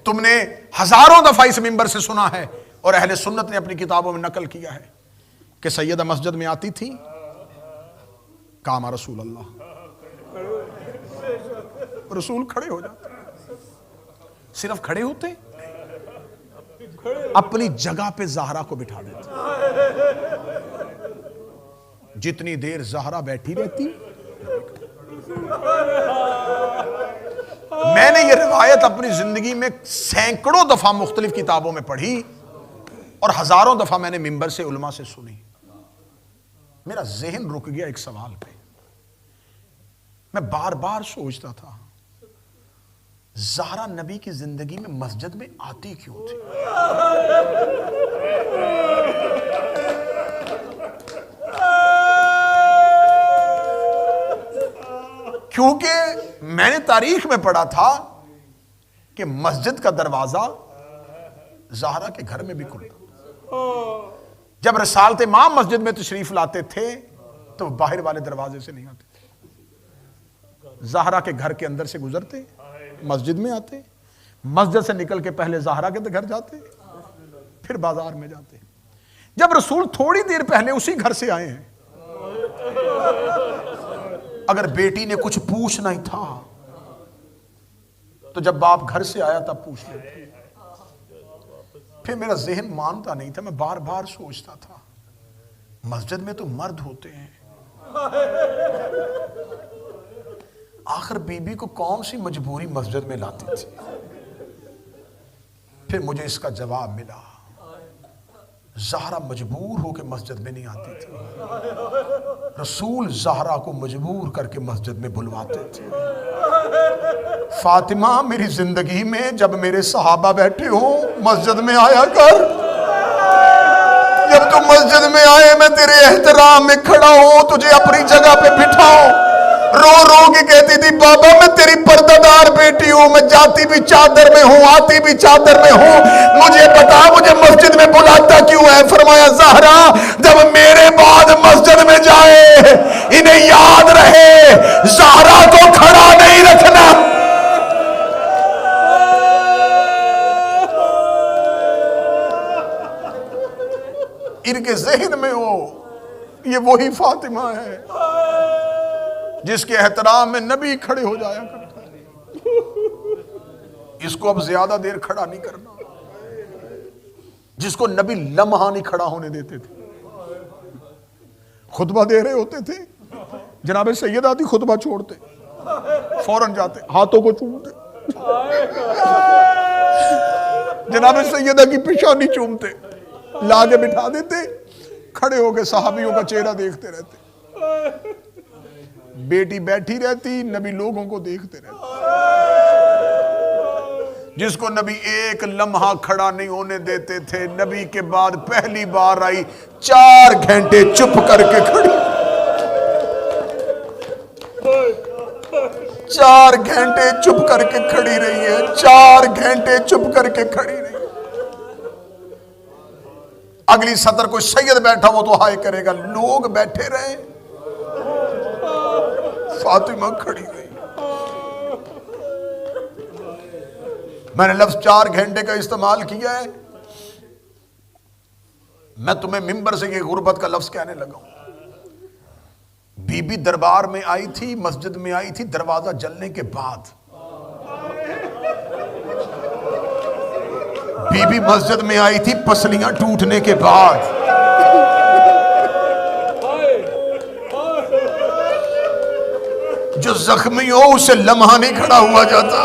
Speaker 1: تم نے ہزاروں دفعہ اس منبر سے سنا ہے، اور اہل سنت نے اپنی کتابوں میں نقل کیا ہے کہ سیدہ مسجد میں آتی تھی، کام رسول اللہ، رسول کھڑے ہو جاتے، صرف کھڑے ہوتے، اپنی جگہ پہ زہرا کو بٹھا دیتے، جتنی دیر زہرا بیٹھی رہتی۔ میں نے یہ روایت اپنی زندگی میں سینکڑوں دفعہ مختلف کتابوں میں پڑھی، اور ہزاروں دفعہ میں نے منبر سے علماء سے سنی۔ میرا ذہن رک گیا ایک سوال پہ، میں بار بار سوچتا تھا زہرا نبی کی زندگی میں مسجد میں آتی کیوں تھی؟ کیونکہ میں نے تاریخ میں پڑھا تھا کہ مسجد کا دروازہ زہرا کے گھر میں بھی کھلتا، جب رسالت امام مسجد میں تشریف لاتے تھے تو باہر والے دروازے سے نہیں آتے تھے، زہرا کے گھر کے اندر سے گزرتے، مسجد میں آتے، مسجد سے نکل کے پہلے زہرا کے گھر جاتے، پھر بازار میں جاتے۔ جب رسول تھوڑی دیر پہلے اسی گھر سے آئے ہیں، اگر بیٹی نے کچھ پوچھنا ہی تھا تو جب باپ گھر سے آیا تب پوچھ لیتے۔ پھر میرا ذہن مانتا نہیں تھا، میں بار بار سوچتا تھا مسجد میں تو مرد ہوتے ہیں، آخر بی بی کو کون سی مجبوری مسجد میں لاتی تھی؟ پھر مجھے اس کا جواب ملا، زہرا مجبور ہو کے مسجد میں نہیں آتی تھی، رسول زہرا کو مجبور کر کے مسجد میں بلواتے تھے۔ فاطمہ میری زندگی میں جب میرے صحابہ بیٹھے ہوں مسجد میں آیا کر، جب تم مسجد میں آئے میں تیرے احترام میں کھڑا ہوں، تجھے اپنی جگہ پہ بٹھاؤں۔ رو رو کے کہتی تھی بابا میں تیری پردہ دار بیٹی ہوں، میں جاتی بھی چادر میں ہوں آتی بھی چادر میں ہوں، مجھے بتا مجھے مسجد میں بلاتا کیوں ہے؟ فرمایا زہرا جب میرے بعد مسجد میں جائے انہیں یاد رہے زہرا کو کھڑا نہیں رکھنا۔ ان کے ذہن میں ہو یہ وہی فاطمہ ہے جس کے احترام میں نبی کھڑے ہو جایا کرتا ہے۔ اس کو اب زیادہ دیر کھڑا نہیں کرنا، جس کو نبی لمحہ نہیں کھڑا ہونے دیتے تھے۔ خطبہ دے رہے ہوتے تھے، جناب سید آتی خطبہ چھوڑتے فوراً جاتے ہاتھوں کو چومتے، جناب سیدہ کی پیشانی چومتے، لا کے بٹھا دیتے، کھڑے ہو کے صحابیوں کا چہرہ دیکھتے رہتے، بیٹی بیٹھی رہتی، نبی لوگوں کو دیکھتے رہتے۔ جس کو نبی ایک لمحہ کھڑا نہیں ہونے دیتے تھے، نبی کے بعد پہلی بار آئی 4 گھنٹے چپ کر کے کھڑی، 4 گھنٹے چپ کر کے کھڑی رہی ہے، 4 گھنٹے چپ کر کے کھڑی رہی ہے۔ اگلی سطر کوئی سید بیٹھا وہ تو ہائے کرے گا، لوگ بیٹھے رہے، فاطمہ کھڑی رہی۔ میں نے لفظ 4 گھنٹے کا استعمال کیا ہے، میں تمہیں منبر سے یہ غربت کا لفظ کہنے لگا ہوں۔ بی بی دربار میں آئی تھی، مسجد میں آئی تھی دروازہ جلنے کے بعد، بی بی مسجد میں آئی تھی پسلیاں ٹوٹنے کے بعد. جو زخمی ہو اسے لمحہ نہیں کھڑا ہوا جاتا.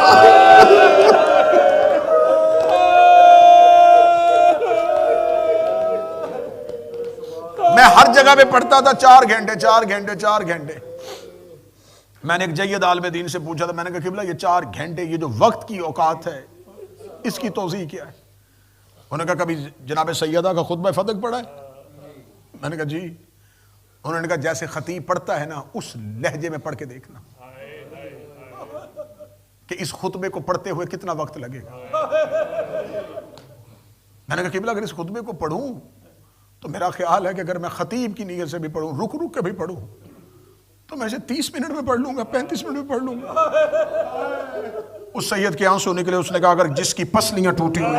Speaker 1: میں ہر جگہ پہ پڑھتا تھا 4 گھنٹے. میں نے ایک جید عالم دین سے پوچھا تھا, میں نے کہا قبلہ یہ 4 گھنٹے یہ جو وقت کی اوقات ہے اس کی توضیح کیا ہے؟ انہوں نے کہا کبھی جناب سیدہ کا خطبہ فتح پڑھا ہے؟ میں نے کہا جی. انہوں نے کہا جیسے خطیب پڑھتا ہے نا اس لہجے میں پڑھ کے دیکھنا کہ اس خطبے کو پڑھتے ہوئے کتنا وقت لگے گا. میں نے کہا قبلہ اگر اس خطبے کو پڑھوں تو میرا خیال ہے کہ اگر میں خطیب کی نیت سے بھی پڑھوں, رک کے بھی پڑھوں, تو میں اسے 30 منٹ میں پڑھ لوں گا, 35 منٹ میں پڑھ لوں گا. اس سید کے آنسو نکلے. اس نے کہا اگر جس کی پسلیاں ٹوٹی ہوئی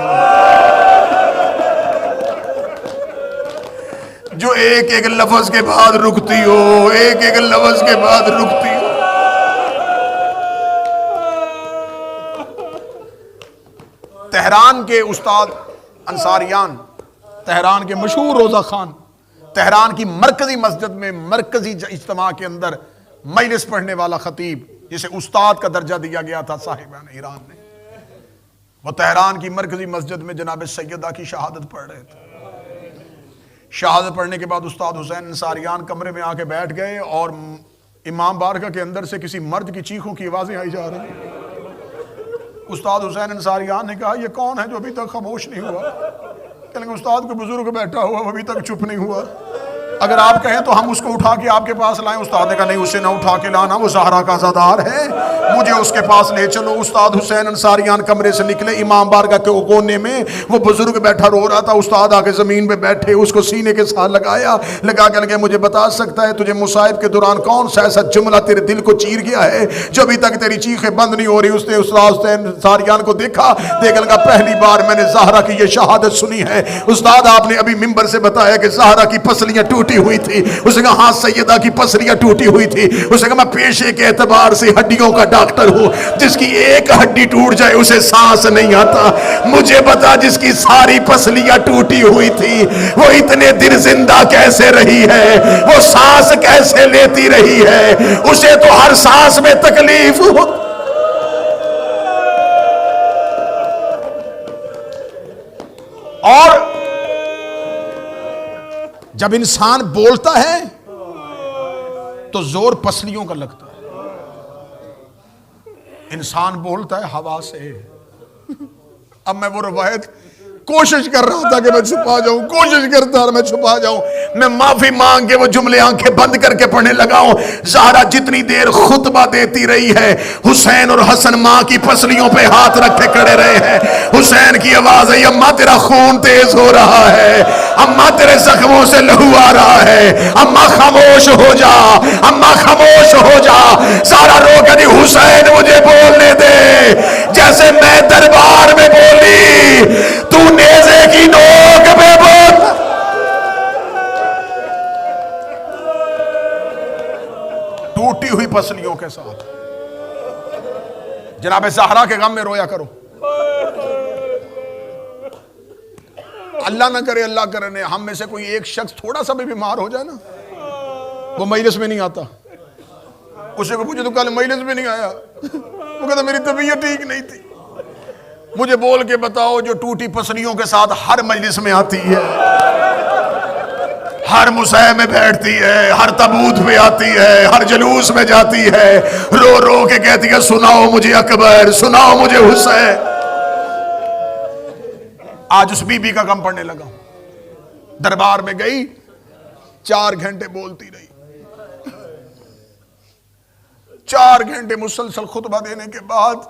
Speaker 1: جو ایک ایک لفظ کے بعد رکتی ہو, ایک ایک لفظ کے بعد رکتی ہو. تہران کے استاد انصاریان, تہران کے مشہور روزہ خان, تہران کی مرکزی مسجد میں مرکزی اجتماع کے اندر مجلس پڑھنے والا خطیب جسے استاد کا درجہ دیا گیا تھا صاحبان ایران نے, وہ تہران کی مرکزی مسجد میں جناب سیدہ کی شہادت پڑھ رہے تھے. شہادت پڑھنے کے بعد استاد حسین انصاریان کمرے میں آ کے بیٹھ گئے اور امام بارگاہ کے اندر سے کسی مرد کی چیخوں کی آوازیں آئی جا رہی ہیں. استاد حسین انصاریان نے کہا یہ کون ہے جو ابھی تک خاموش نہیں ہوا؟ کہنے کہ استاد کو بزرگ بیٹھا ہوا وہ ابھی تک چپ نہیں ہوا, اگر آپ کہیں تو ہم اس کو اٹھا کے آپ کے پاس لائیں. استاد نے کہا نہیں, اسے نہ اٹھا کے لانا, وہ زہرا کا عزادار ہے, مجھے اس کے پاس لے چلو. استاد حسین انصاریان کمرے سے نکلے, امام بارگاہ کے کونے میں وہ بزرگ بیٹھا رو رہا تھا. استاد آ کے زمین پہ بیٹھے, اس کو سینے کے ساتھ لگا کے لگے مجھے بتا سکتا ہے تجھے مصائب کے دوران کون سا ایسا جملہ تیرے دل کو چیر گیا ہے جو ابھی تک تیری چیخیں بند نہیں ہو رہی؟ اس نے استاد حسین انصاریان کو دیکھا, دیکھ لگا پہلی بار میں نے زہرا کی یہ شہادت سنی ہے. استاد آپ نے ابھی منبر سے بتایا کہ زہرا کی پسلیاں ٹوٹی ہوئی تھی. اس نے کہا ہاں سیدہ کی پسلیاں ٹوٹی ہوئی تھی. اس نے کہا میں پیشے کے اعتبار سے ہڈیوں کا ڈاکٹر ہوں, جس کی ایک ہڈی ٹوٹ جائے اسے سانس نہیں آتا. مجھے بتا جس کی ساری پسلیاں ٹوٹی ہوئی تھی وہ اتنے دن زندہ کیسے رہی ہے, وہ سانس کیسے لیتی رہی ہے, اسے تو ہر سانس میں تکلیف ہو. اور جب انسان بولتا ہے تو زور پسلیوں کا لگتا ہے. انسان بولتا ہے ہوا سے. اب میں وہ روایت کوشش کر رہا تھا کہ میں چھپا جاؤں, کوشش کرتا رہا میں چھپا جاؤں. میں معافی مانگ کے وہ جملے آنکھیں بند کر کے پڑھنے لگا ہوں. زہرا جتنی دیر خطبہ دیتی رہی ہے, حسین اور حسن ماں کی پسلیوں پہ ہاتھ رکھے کھڑے رہے ہیں. حسین کی آواز ہے اماں تیرا خون تیز ہو رہا ہے, اماں تیرے زخموں سے لہو آ رہا ہے, اماں خاموش ہو جا, اماں خاموش ہو جا. زہرا رو کے دی حسین مجھے بولنے دے جیسے میں دربار میں بولی, تو نیزے کی نوک پہ بول. ٹوٹی ہوئی پسلیوں کے ساتھ جناب زہرا کے غم میں رویا کرو. اللہ نہ کرے, اللہ کرے ہم میں سے کوئی ایک شخص تھوڑا سا بھی بیمار ہو جائے نا, وہ مجلس میں نہیں آتا. اسے کو پوچھے تو کل مجلس میں نہیں آیا, وہ کہتا میری طبیعت ٹھیک نہیں تھی. مجھے بول کے بتاؤ جو ٹوٹی پسلیوں کے ساتھ ہر مجلس میں آتی ہے, ہر مسیح میں بیٹھتی ہے, ہر تابوت پہ آتی ہے, ہر جلوس میں جاتی ہے, رو رو کے کہتی ہے سناؤ مجھے اکبر, سناؤ مجھے حسین. آج اس بی بی کا غم پڑھنے لگا. دربار میں گئی, 4 گھنٹے بولتی رہی, 4 گھنٹے مسلسل خطبہ دینے کے بعد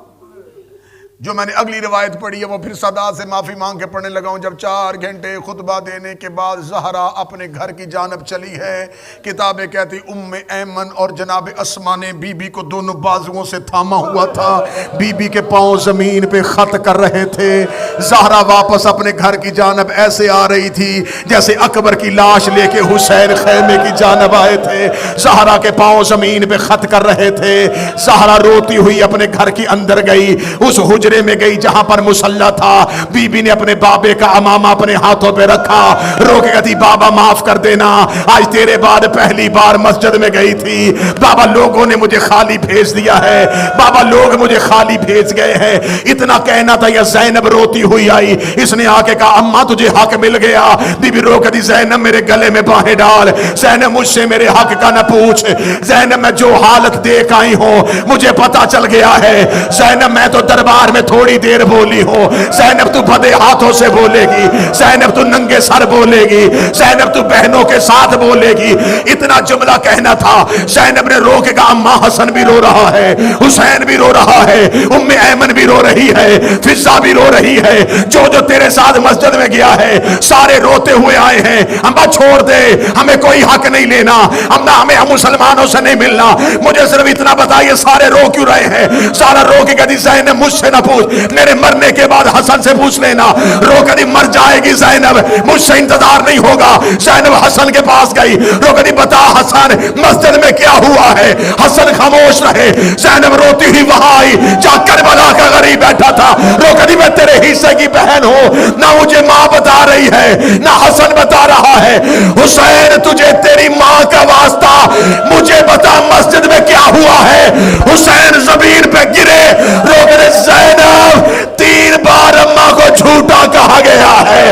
Speaker 1: جو میں نے اگلی روایت پڑھی ہے وہ پھر صدا سے معافی مانگ کے پڑھنے لگا ہوں. جب 4 گھنٹے خطبہ دینے کے بعد زہرا اپنے گھر کی جانب چلی ہے. کتابیں کہتی ام ایمن اور جناب اسما نے بی بی کو دونوں بازوؤں سے تھاما ہوا تھا. بی بی کے پاؤں زمین پہ خط کر رہے تھے. زہرا واپس اپنے گھر کی جانب ایسے آ رہی تھی جیسے اکبر کی لاش لے کے حسین خیمے کی جانب آئے تھے. زہرا کے پاؤں زمین پہ خط کر رہے تھے. زہرا روتی ہوئی اپنے گھر کی اندر گئی. اس حجرے
Speaker 3: حجرے میں گئی جہاں پر مصلی تھا. بی بی نے اپنے بابے کا امامہ اپنے ہاتھوں پہ رکھا, رو کے کہتی بابا معاف کر دینا, آج تیرے بعد پہلی بار مسجد میں گئی تھی بابا, لوگوں نے مجھے خالی بھیج دیا ہے بابا, لوگ مجھے خالی بھیج گئے ہیں. اتنا کہنا تھا یا زینب روتی ہوئی آئی, اس نے آ کے کہا اماں تجھے حق مل گیا. بی بی رو کے دی زینب میرے گلے میں باہیں ڈال, زینب مجھ سے میرے حق کا نہ پوچھ, زینب میں جو حالت دیکھ آئی ہوں مجھے پتا چل گیا ہے, زینب میں تو دربار میں تھوڑی دیر بولی ہوں, زینب تو بھدے ہاتھوں سے بولے گی, زینب تو ننگے سر بولے گی, زینب تو بہنوں کے ساتھ بولے گی. اتنا جملہ کہنا تھا, زینب نے رو کے کہا اماں حسن بھی رو رہا ہے, حسین بھی رو رہا ہے, ام ایمن بھی رو رہی ہے, فضا بھی رو رہی ہے, جو جو تیرے ساتھ مسجد میں گیا ہے سارے روتے ہوئے آئے ہیں. اماں چھوڑ دے, ہمیں کوئی حق نہیں لینا, اماں ہمیں مسلمانوں سے نہیں ملنا, مجھے صرف اتنا بتا یہ سارے رو کیوں رہے ہیں. سارا رو کے کہتی زینب مجھ سے نہ پوچھ, میرے مرنے کے بعد حسن سے پوچھ لینا. رو کہتی مر جائے گی زینب, مجھ سے انتظار نہیں ہوگا. زینب حسن کے پاس گئی, رو کہتی بتا حسن مسجد میں کیا ہوا ہے. حسن خاموش رہے. زینب روتی ہی وہاں آئی جا کربلا کا غریب بیٹھا تھا, رو کہتی میں تیرے حصے کی بہن ہوں, نہ مجھے ماں بتا رہی ہے نہ حسن بتا رہا ہے. حسین تجھے تیری ماں کا واسطہ مجھے بتا مسجد میں کیا ہوا ہے. حسین زمین پہ گرے, رو کہتے زینب 3 بار اماں کو جھوٹا کہا گیا ہے.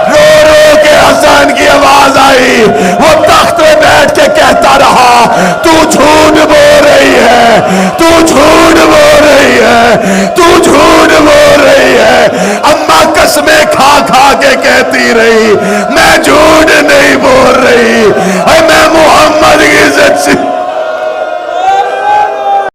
Speaker 3: رو رو کے حسن کی آواز آئی, وہ تخت پہ بیٹھ کے کہتا رہا تو جھوٹ بول رہی ہے, تو جھوٹ بول رہی ہے, تو جھوٹ بول رہی ہے. اماں قسمیں کھا کھا کے کہتی رہی میں جھوٹ نہیں بول رہی, میں محمد کی عزت سے